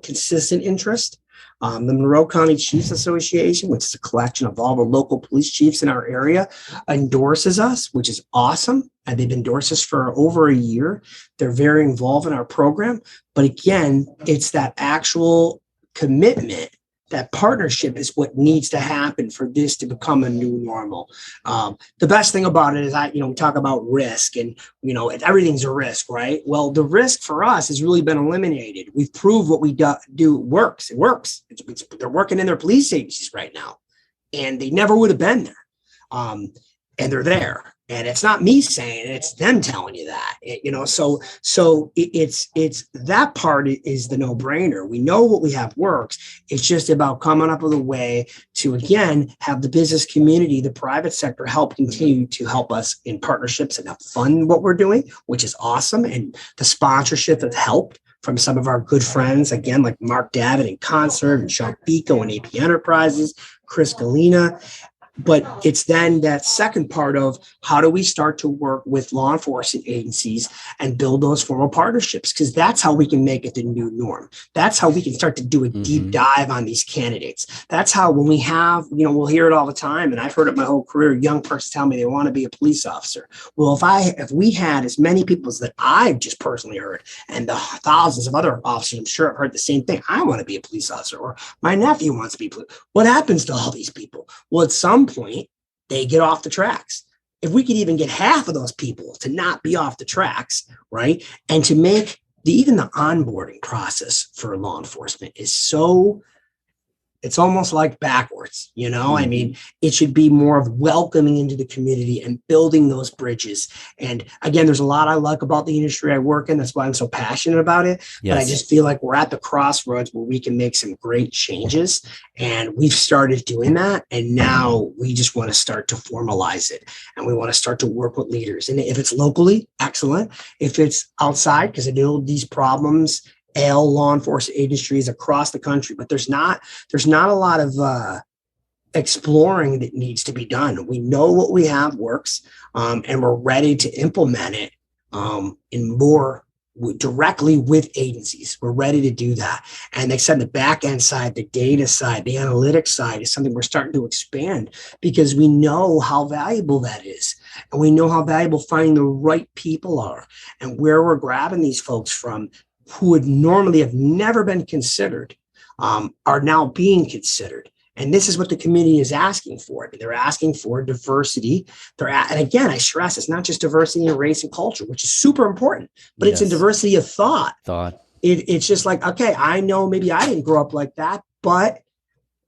A: consistent interest. The Monroe County Chiefs Association, which is a collection of all the local police chiefs in our area, endorses us, which is awesome. And they've endorsed us for over a year. They're very involved in our program. But again, it's that actual commitment. That partnership is what needs to happen for this to become a new normal. The best thing about it is we talk about risk and, everything's a risk, right? Well, the risk for us has really been eliminated. We've proved what we do works. It works. They're working in their police agencies right now, and they never would have been there. And they're there. And it's not me saying it, it's them telling you that, so it's that part is the no-brainer. We know what we have works. It's just about coming up with a way to, again, have the business community, the private sector help continue to help us in partnerships and help fund what we're doing, which is awesome. And the sponsorship has helped from some of our good friends, again, like Mark Davitt and Concert and Sean Pico and AP Enterprises, Chris Galina. But it's then that second part of how do we start to work with law enforcement agencies and build those formal partnerships? Because that's how we can make it the new norm. That's how we can start to do a deep dive on these candidates. That's how when we have, we'll hear it all the time. And I've heard it my whole career, a young person tell me they want to be a police officer. Well, if we had as many people as that I've just personally heard, and the thousands of other officers, I'm sure have heard the same thing. I want to be a police officer, or my nephew wants to be a police. What happens to all these people? Well, at some point, they get off the tracks. If we could even get half of those people to not be off the tracks, right? And to make even the onboarding process for law enforcement is it's almost like backwards, I mean, it should be more of welcoming into the community and building those bridges. And again, there's a lot I like about the industry I work in. That's why I'm so passionate about it. Yes. But I just feel like we're at the crossroads where we can make some great changes. And we've started doing that. And now we just want to start to formalize it. And we want to start to work with leaders. And if it's locally, excellent. If it's outside, because I know these problems ail law enforcement agencies across the country, but there's not a lot of exploring that needs to be done. We know what we have works, and we're ready to implement it in more directly with agencies. We're ready to do that. And they said the back end side, the data side, the analytics side is something we're starting to expand because we know how valuable that is. And we know how valuable finding the right people are and where we're grabbing these folks from who would normally have never been considered, are now being considered. And this is what the community is asking for. They're asking for diversity. And again, I stress it's not just diversity in race and culture, which is super important, but it's in diversity of thought. It's just like, okay, I know maybe I didn't grow up like that, but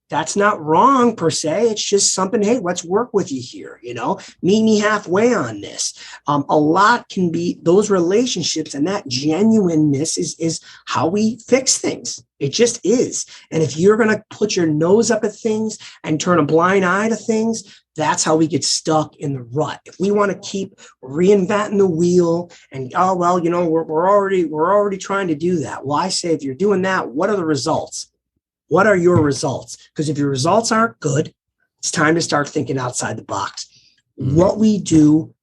A: that's not wrong per se. It's just something, hey, let's work with you here, meet me halfway on this. A lot can be those relationships, and that genuineness is how we fix things. It just is. And if you're going to put your nose up at things and turn a blind eye to things, that's how we get stuck in the rut. If we want to keep reinventing the wheel and, we're already trying to do that. Well, I say, if you're doing that, what are the results? What are your results? Because if your results aren't good, it's time to start thinking outside the box. What we do,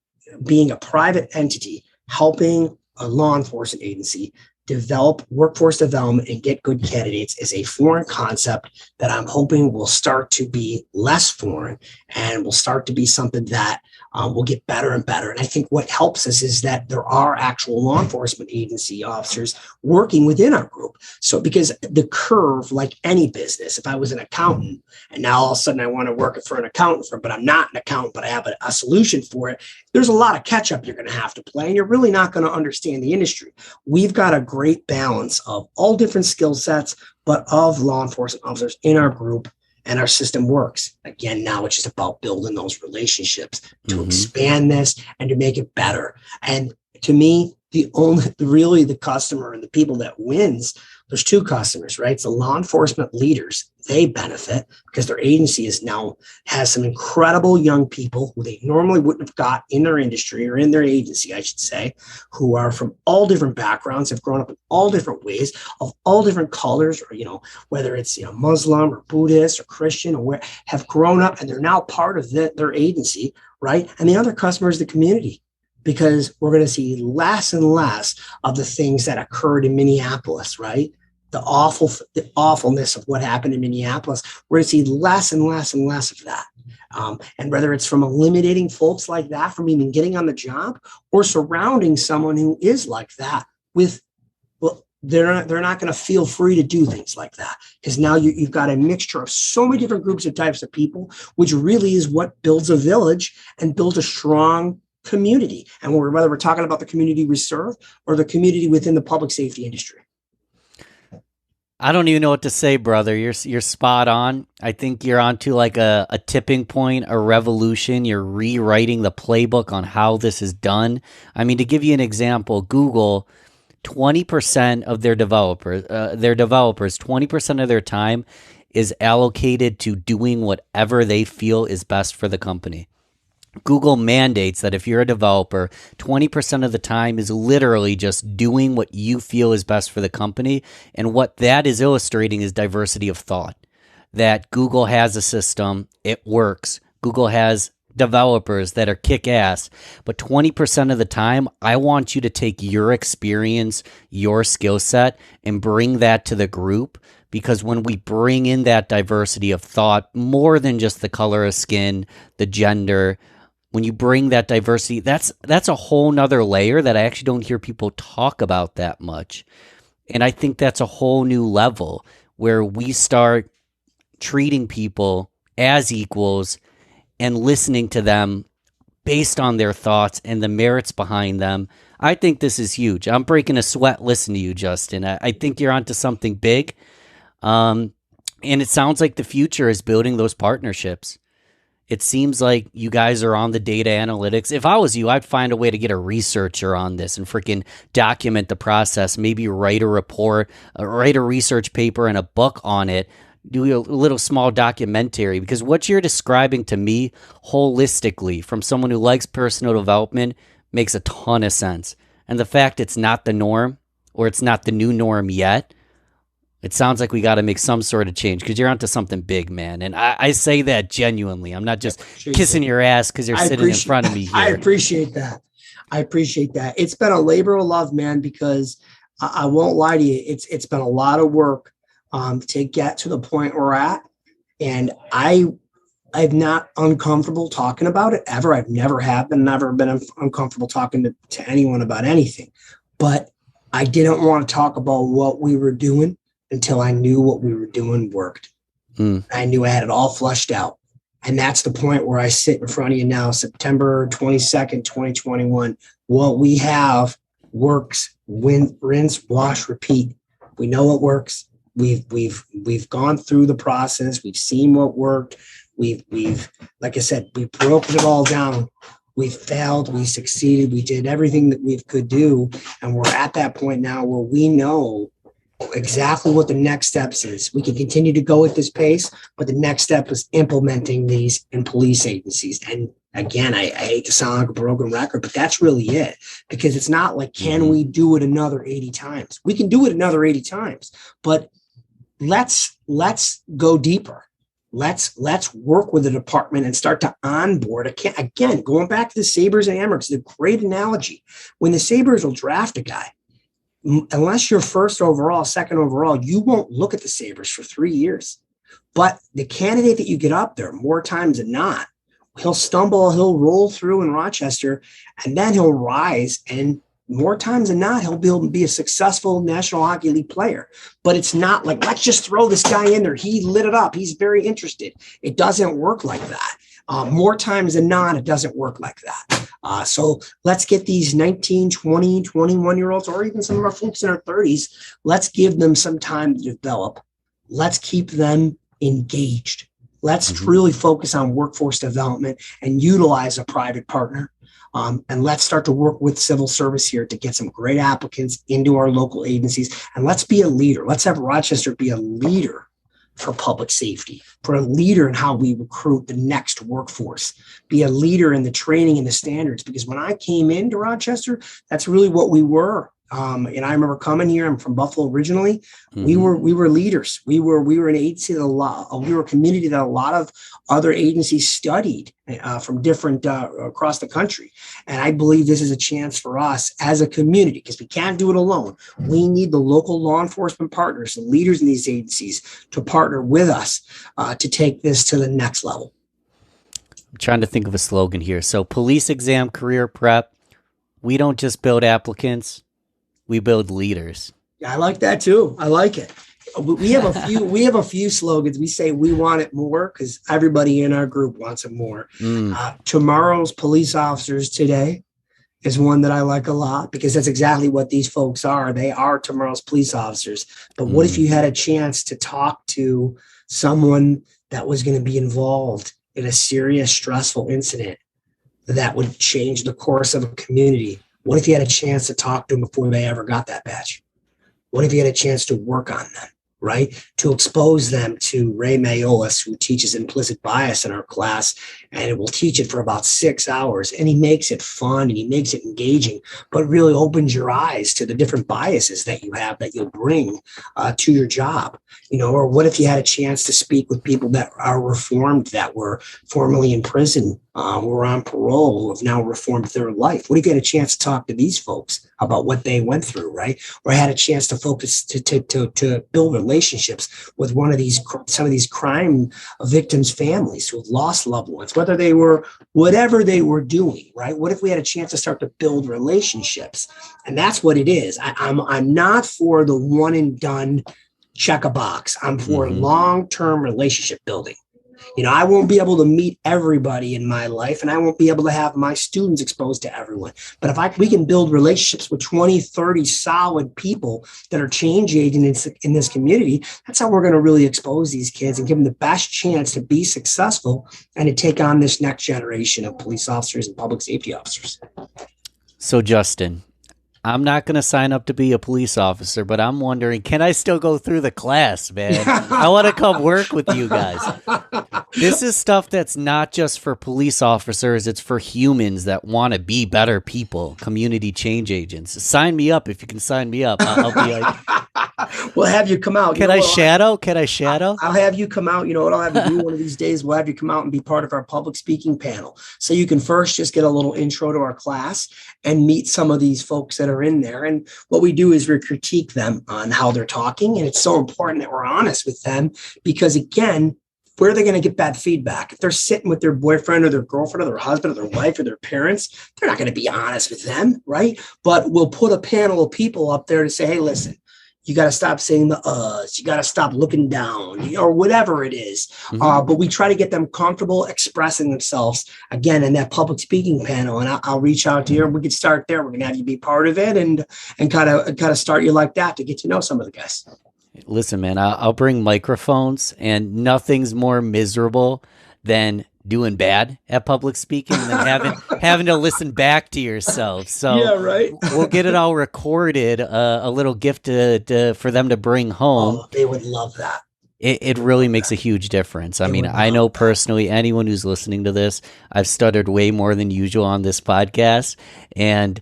A: being a private entity, helping a law enforcement agency develop workforce development and get good candidates, is a foreign concept that I'm hoping will start to be less foreign and will start to be something that will get better and better. And I think what helps us is that there are actual law enforcement agency officers working within our group. So because the curve, like any business, if I was an accountant and now all of a sudden I want to work for an accountant firm, but I'm not an accountant, but I have a solution for it, there's a lot of catch up you're going to have to play, and you're really not going to understand the industry. We've got a great balance of all different skill sets, but of law enforcement officers in our group. And our system works. Again, now it's just about building those relationships to expand this and to make it better. And to me, the customer and the people that wins, there's two customers, right? It's the law enforcement leaders. They benefit because their agency has some incredible young people who they normally wouldn't have got in their industry or in their agency, I should say, who are from all different backgrounds, have grown up in all different ways, of all different colors, or, whether it's, Muslim or Buddhist or Christian, or have grown up and they're now part of their agency, right? And the other customer is the community, because we're going to see less and less of the things that occurred in Minneapolis, right? The awfulness of what happened in Minneapolis. We're going to see less and less and less of that. And whether it's from eliminating folks like that from even getting on the job, or surrounding someone who is like that they're not going to feel free to do things like that, because now you've got a mixture of so many different groups of types of people, which really is what builds a village and builds a strong community. And whether we're talking about the community we serve or the community within the public safety industry.
B: I don't even know what to say, brother. You're spot on. I think you're onto like a tipping point, a revolution. You're rewriting the playbook on how this is done. I mean, to give you an example, Google, 20% of their developers, 20% of their time is allocated to doing whatever they feel is best for the company. Google mandates that if you're a developer, 20% of the time is literally just doing what you feel is best for the company. And what that is illustrating is diversity of thought. That Google has a system, it works. Google has developers that are kick-ass. But 20% of the time, I want you to take your experience, your skill set, and bring that to the group. Because when we bring in that diversity of thought, more than just the color of skin, the gender, when you bring that diversity, that's a whole nother layer that I actually don't hear people talk about that much. And I think that's a whole new level where we start treating people as equals and listening to them based on their thoughts and the merits behind them. I think this is huge. I'm breaking a sweat listening to you, Justin. I think you're onto something big. And it sounds like the future is building those partnerships. It seems like you guys are on the data analytics. If I was you, I'd find a way to get a researcher on this and freaking document the process, maybe write a report, write a research paper and a book on it, do a little small documentary, because what you're describing to me holistically from someone who likes personal development makes a ton of sense. And the fact it's not the norm, or it's not the new norm yet, It sounds like we got to make some sort of change because you're onto something big, man. And I say that genuinely. I'm not just kissing your ass because you're sitting in front of me here.
A: I appreciate that. I appreciate that. It's been a labor of love, man, because I won't lie to you. It's been a lot of work to get to the point we're at. And I'm not uncomfortable talking about it ever. I've never been uncomfortable talking to anyone about anything. But I didn't want to talk about what we were doing until I knew what we were doing worked. I knew I had it all flushed out. And that's the point where I sit in front of you now, September 22nd, 2021. What we have works. Rinse, wash, repeat. We know it works. We've gone through the process. We've seen what worked. We've like I said, we've broken it all down. We failed. We succeeded. We did everything that we could do. And we're at that point now where we know exactly what the next steps is. We can continue to go at this pace, but the next step is implementing these in police agencies. And again, I hate to sound like a broken record, but that's really it, because it's not like, can we do it another 80 times? We can do it another 80 times, but let's go deeper. Let's work with the department and start to onboard. Again, going back to the Sabres and Amherst, it's a great analogy. When the Sabres will draft a guy, unless you're first overall, second overall, you won't look at the Sabres for 3 years. But the candidate that you get up there, more times than not, he'll stumble, he'll roll through in Rochester, and then he'll rise. And more times than not, he'll be able to be a successful National Hockey League player. But it's not like, let's just throw this guy in there. He lit it up. He's very interested. It doesn't work like that. More times than not, it doesn't work like that. So let's get these 19, 20, 21-year-olds, or even some of our folks in our 30s, let's give them some time to develop. Let's keep them engaged. Let's really focus on workforce development and utilize a private partner. And let's start to work with civil service here to get some great applicants into our local agencies. And let's be a leader. Let's have Rochester be a leader for public safety, for a leader in how we recruit the next workforce, be a leader in the training and the standards. Because when I came into Rochester, that's really what we were. And I remember coming here. I'm from Buffalo originally. We were leaders. We were an agency that we were a community that a lot of other agencies studied from different across the country. And I believe this is a chance for us as a community, because we can't do it alone. We need the local law enforcement partners, the leaders in these agencies, to partner with us to take this to the next level.
B: I'm trying to think of a slogan here. So police exam, career prep. We don't just build applicants. We build leaders. Yeah,
A: I like that too. I like it. We have a few slogans. We say we want it more because everybody in our group wants it more. Tomorrow's police officers today is one that I like a lot, because that's exactly what these folks are. They are tomorrow's police officers. But what if you had a chance to talk to someone that was going to be involved in a serious, stressful incident that would change the course of a community? What if you had a chance to talk to them before they ever got that badge? What if you had a chance to work on them, right? To expose them to Ray Mayolis, who teaches implicit bias in our class, and it will teach it for about 6 hours. And he makes it fun and he makes it engaging, but really opens your eyes to the different biases that you have that you'll bring to your job. Or what if you had a chance to speak with people that are reformed, that were formerly in prison, were on parole, who have now reformed their life? What if you had a chance to talk to these folks about what they went through, right? Or had a chance to focus to build relationships with some of these crime victims' families who have lost loved ones, whether they were whatever they were doing, right? What if we had a chance to start to build relationships? And that's what it is. I'm not for the one and done check a box. I'm for long-term relationship building. I won't be able to meet everybody in my life, and I won't be able to have my students exposed to everyone. But if we can build relationships with 20, 30 solid people that are change agents in this community, that's how we're going to really expose these kids and give them the best chance to be successful and to take on this next generation of police officers and public safety officers.
B: So, Justin, I'm not going to sign up to be a police officer, but I'm wondering, can I still go through the class, man? I want to come work with you guys. This is stuff that's not just for police officers. It's for humans that want to be better people, community change agents. Sign me up if you can sign me up. I'll be like,
A: We'll have you come out.
B: Can I shadow? Can I shadow?
A: I'll have you come out. You know what I'll have you do one of these days? We'll have you come out and be part of our public speaking panel. So you can first just get a little intro to our class and meet some of these folks that are in there. And what we do is we critique them on how they're talking. And it's so important that we're honest with them because, again, where are they going to get bad feedback? If they're sitting with their boyfriend or their girlfriend or their husband or their wife or their parents, they're not going to be honest with them, right? But we'll put a panel of people up there to say, hey, listen, you got to stop saying the uhs. You got to stop looking down or whatever it is. But we try to get them comfortable expressing themselves, again, in that public speaking panel. And I'll reach out to you. We could start there. We're going to have you be part of it and kind of start you like that to get to know some of the guys.
B: Listen, man, I'll bring microphones, and nothing's more miserable than doing bad at public speaking than having to listen back to yourself. So
A: yeah, right.
B: We'll get it all recorded, a little gift for them to bring home.
A: Oh, they would love that.
B: It really makes a huge difference. I mean, I know personally, anyone who's listening to this, I've stuttered way more than usual on this podcast, and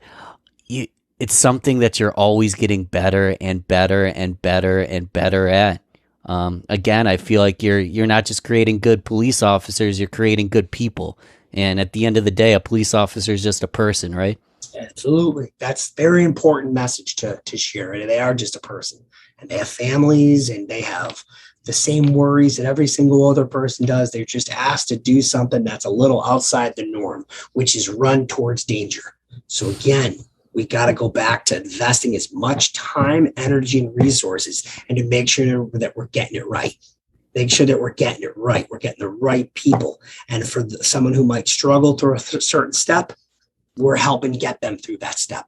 B: it's something that you're always getting better and better and better and better at. Again, I feel like you're not just creating good police officers, you're creating good people. And at the end of the day, a police officer is just a person, right?
A: Absolutely. That's a very important message to share. And they are just a person, and they have families, and they have the same worries that every single other person does. They're just asked to do something that's a little outside the norm, which is run towards danger. So again, we got to go back to investing as much time, energy, and resources, and to make sure that we're getting it right. Make sure that we're getting it right. We're getting the right people. And for someone who might struggle through a certain step, we're helping get them through that step.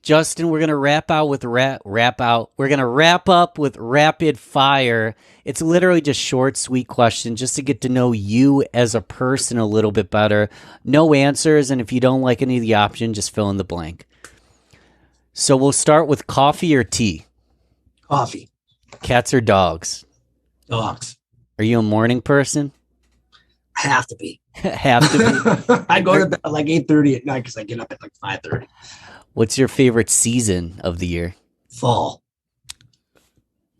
B: Justin, we're gonna wrap up with rapid fire. It's literally just short, sweet questions just to get to know you as a person a little bit better. No answers, and if you don't like any of the options, just fill in the blank. So we'll start with coffee or tea?
A: Coffee.
B: Cats or dogs?
A: Dogs.
B: Are you a morning person?
A: I have to be.
B: Have to be.
A: I go to bed at like 8:30 at night because I get up at like 5:30.
B: What's your favorite season of the year?
A: Fall.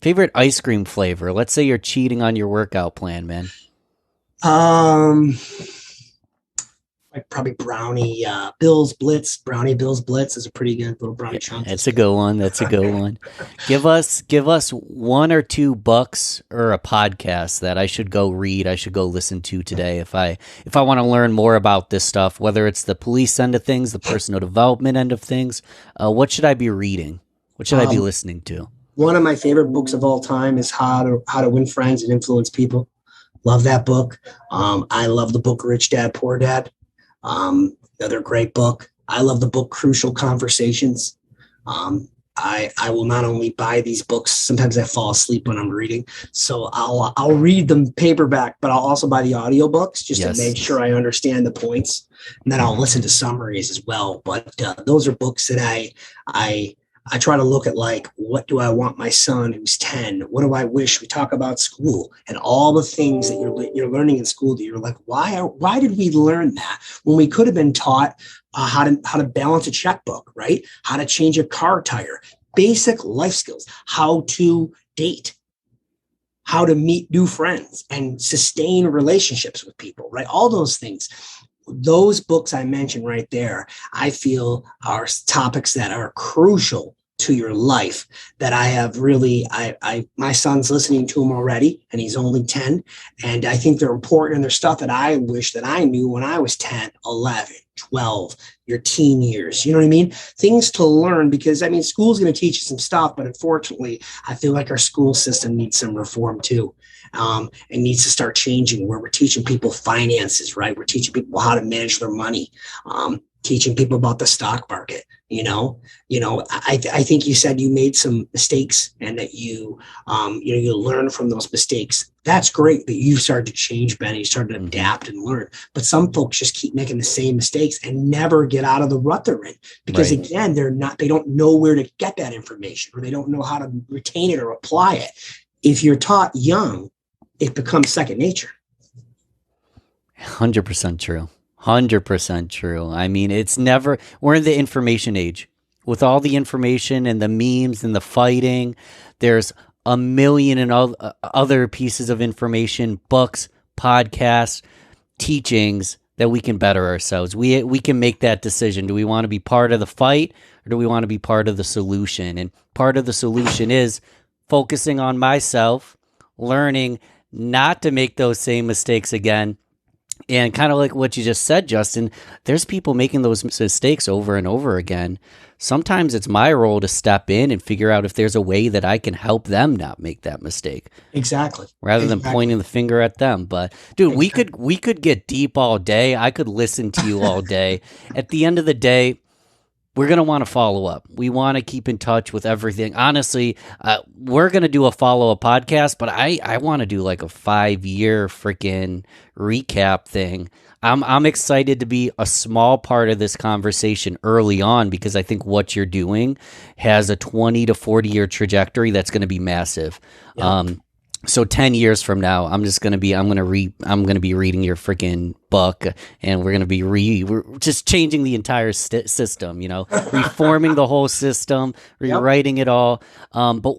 B: Favorite ice cream flavor? Let's say you're cheating on your workout plan, man.
A: Like probably brownie Bill's Blitz. Brownie Bill's Blitz is a pretty good little brownie chunk.
B: That's a good one. That's a good one. Give us one or two books or a podcast that I should go read. I should go listen to today if I want to learn more about this stuff. Whether it's the police end of things, the personal development end of things. What should I be reading? What should I be listening to? One
A: of my favorite books of all time is How to Win Friends and Influence People. Love that book. I love the book Rich Dad, Poor Dad. Another great book. I love the book Crucial Conversations. I will not only buy these books, sometimes I fall asleep when I'm reading, so I'll read them paperback, but I'll also buy the audiobooks just to make sure I understand the points, and then I'll listen to summaries as well. But those are books that I try to look at, like, what do I want my son who's 10? What do I wish? We talk about school and all the things that you're learning in school that you're like, why did we learn that when we could have been taught how to balance a checkbook, right? How to change a car tire, basic life skills, how to date, how to meet new friends and sustain relationships with people, right? All those things. Those books I mentioned right there, I feel are topics that are crucial to your life that I have really, my son's listening to them already, and he's only 10. And I think they're important, and they're stuff that I wish that I knew when I was 10, 11, 12, your teen years. You know what I mean? Things to learn, because I mean, school's going to teach you some stuff, but unfortunately, I feel like our school system needs some reform too. It needs to start changing, where we're teaching people finances, right? We're teaching people how to manage their money, teaching people about the stock market. I think you said you made some mistakes and that you learn from those mistakes. That's great that you started to change, Ben. You started to adapt and learn. But some folks just keep making the same mistakes and never get out of the rut they're in, because again, they don't know where to get that information, or they don't know how to retain it or apply it. If you're taught young, it becomes second nature.
B: 100% true. 100% true. I mean, we're in the information age. with all the information and the memes and the fighting, there's a million and other pieces of information, books, podcasts, teachings that we can better ourselves. We can make that decision. Do we want to be part of the fight, or do we want to be part of the solution? And part of the solution is focusing on myself, learning not to make those same mistakes again. And kind of like what you just said, Justin, there's people making those mistakes over and over again. Sometimes it's my role to step in and figure out if there's a way that I can help them not make that mistake.
A: Exactly.
B: Rather than pointing the finger at them. But dude, we could get deep all day. I could listen to you all day. At the end of the day, we're going to want to follow up. We want to keep in touch with everything. Honestly, we're going to do a follow-up podcast, but I want to do like a 5-year freaking recap thing. I'm excited to be a small part of this conversation early on, because I think what you're doing has a 20 to 40 year trajectory that's going to be massive. Yep. So 10 years from now, I'm going to be reading your freaking book, and we're going to be we're just changing the entire system, reforming the whole system, rewriting it all. But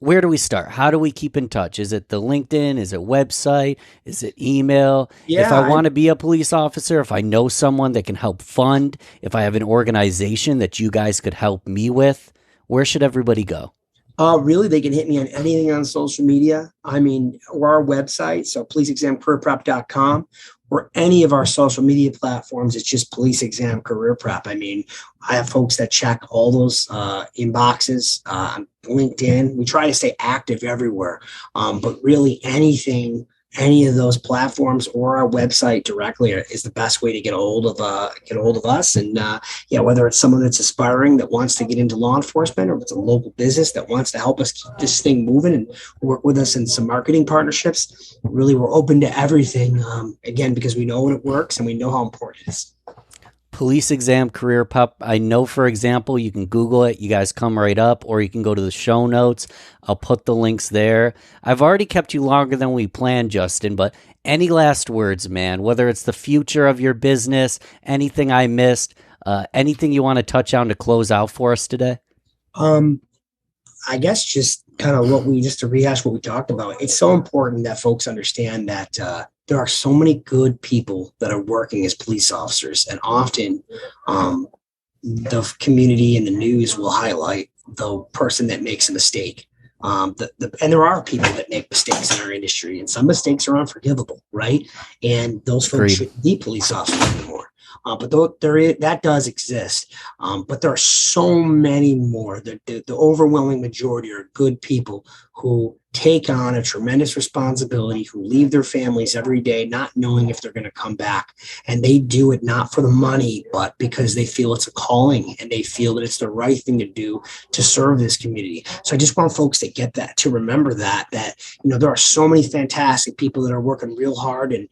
B: where do we start? How do we keep in touch? Is it the LinkedIn? Is it website? Is it email?
A: Yeah,
B: if I want to be a police officer, if I know someone that can help fund, if I have an organization that you guys could help me with, where should everybody go?
A: Really, they can hit me on anything on social media. Or our website, so policeexamcareerprep.com, or any of our social media platforms. It's just Police Exam Career Prep. I have folks that check all those inboxes on LinkedIn. We try to stay active everywhere, but really any of those platforms or our website directly is the best way to get a hold of us. And whether it's someone that's aspiring that wants to get into law enforcement, or if it's a local business that wants to help us keep this thing moving and work with us in some marketing partnerships, really, we're open to everything. Again, because we know when it works and we know how important it is.
B: Police Exam Career Prep. I know, for example, you can Google it. You guys come right up, or you can go to the show notes. I'll put the links there. I've already kept you longer than we planned, Justin, but any last words, man? Whether it's the future of your business, anything I missed, anything you want to touch on to close out for us today?
A: I guess just kind of to rehash what we talked about. It's so important that folks understand that there are so many good people that are working as police officers, and often the community and the news will highlight the person that makes a mistake. And there are people that make mistakes in our industry, and some mistakes are unforgivable, right? And those folks shouldn't be police officers anymore. But that does exist. But there are so many more. The overwhelming majority are good people who take on a tremendous responsibility, who leave their families every day not knowing if they're going to come back. And they do it not for the money, but because they feel it's a calling, and they feel that it's the right thing to do to serve this community. So I just want folks to get that, to remember that there are so many fantastic people that are working real hard. And,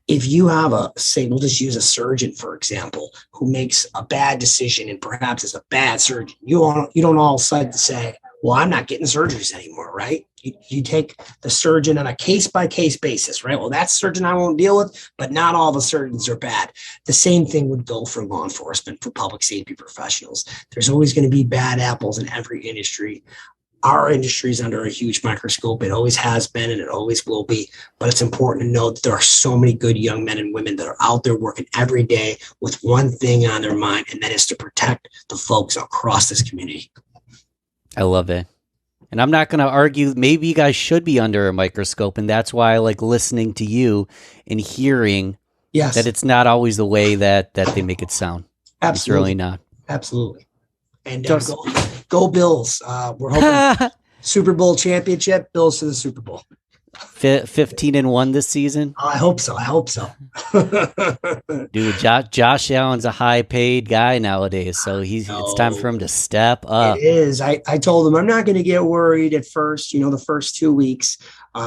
A: if you have we'll just use a surgeon, for example, who makes a bad decision and perhaps is a bad surgeon, you don't all decide to say, well, I'm not getting surgeries anymore, right? You take the surgeon on a case-by-case basis, right? Well, that surgeon I won't deal with, but not all the surgeons are bad. The same thing would go for law enforcement, for public safety professionals. There's always going to be bad apples in every industry. Our industry is under a huge microscope. It always has been, and it always will be. But it's important to know that there are so many good young men and women that are out there working every day with one thing on their mind, and that is to protect the folks across this community.
B: I love it. And I'm not going to argue, maybe you guys should be under a microscope, and that's why I like listening to you and hearing that it's not always the way that they make it sound.
A: Absolutely.
B: It's really not.
A: Absolutely. And go Bills. We're hoping Super Bowl championship, Bills to the Super Bowl.
B: 15-1 this season.
A: I hope so.
B: Dude, Josh Allen's a high paid guy nowadays, so it's time for him to step up.
A: It is. I told him I'm not going to get worried at first. The first 2 weeks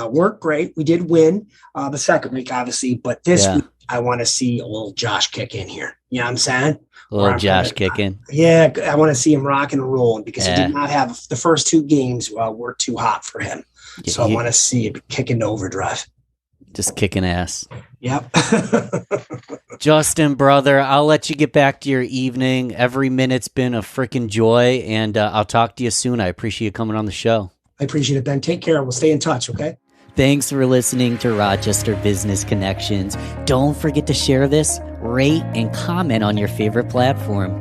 A: worked great. We did win the second week, obviously, but this week I want to see old Josh kick in here. You know what I'm saying?
B: Little Josh kicking.
A: Yeah, I want to see him rocking and rolling, because he did not have the first 2 games were too hot for him. So I want to see it kicking to overdrive.
B: Just kicking ass.
A: Yep.
B: Justin, brother, I'll let you get back to your evening. Every minute's been a freaking joy, and I'll talk to you soon. I appreciate you coming on the show.
A: I appreciate it, Ben. Take care. We'll stay in touch, okay?
B: Thanks for listening to Rochester Business Connections. Don't forget to share this, rate, and comment on your favorite platform.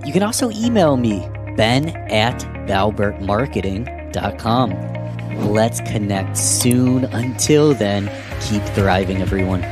B: You can also email me, ben@valbertmarketing.com. Let's connect soon. Until then, keep thriving, everyone.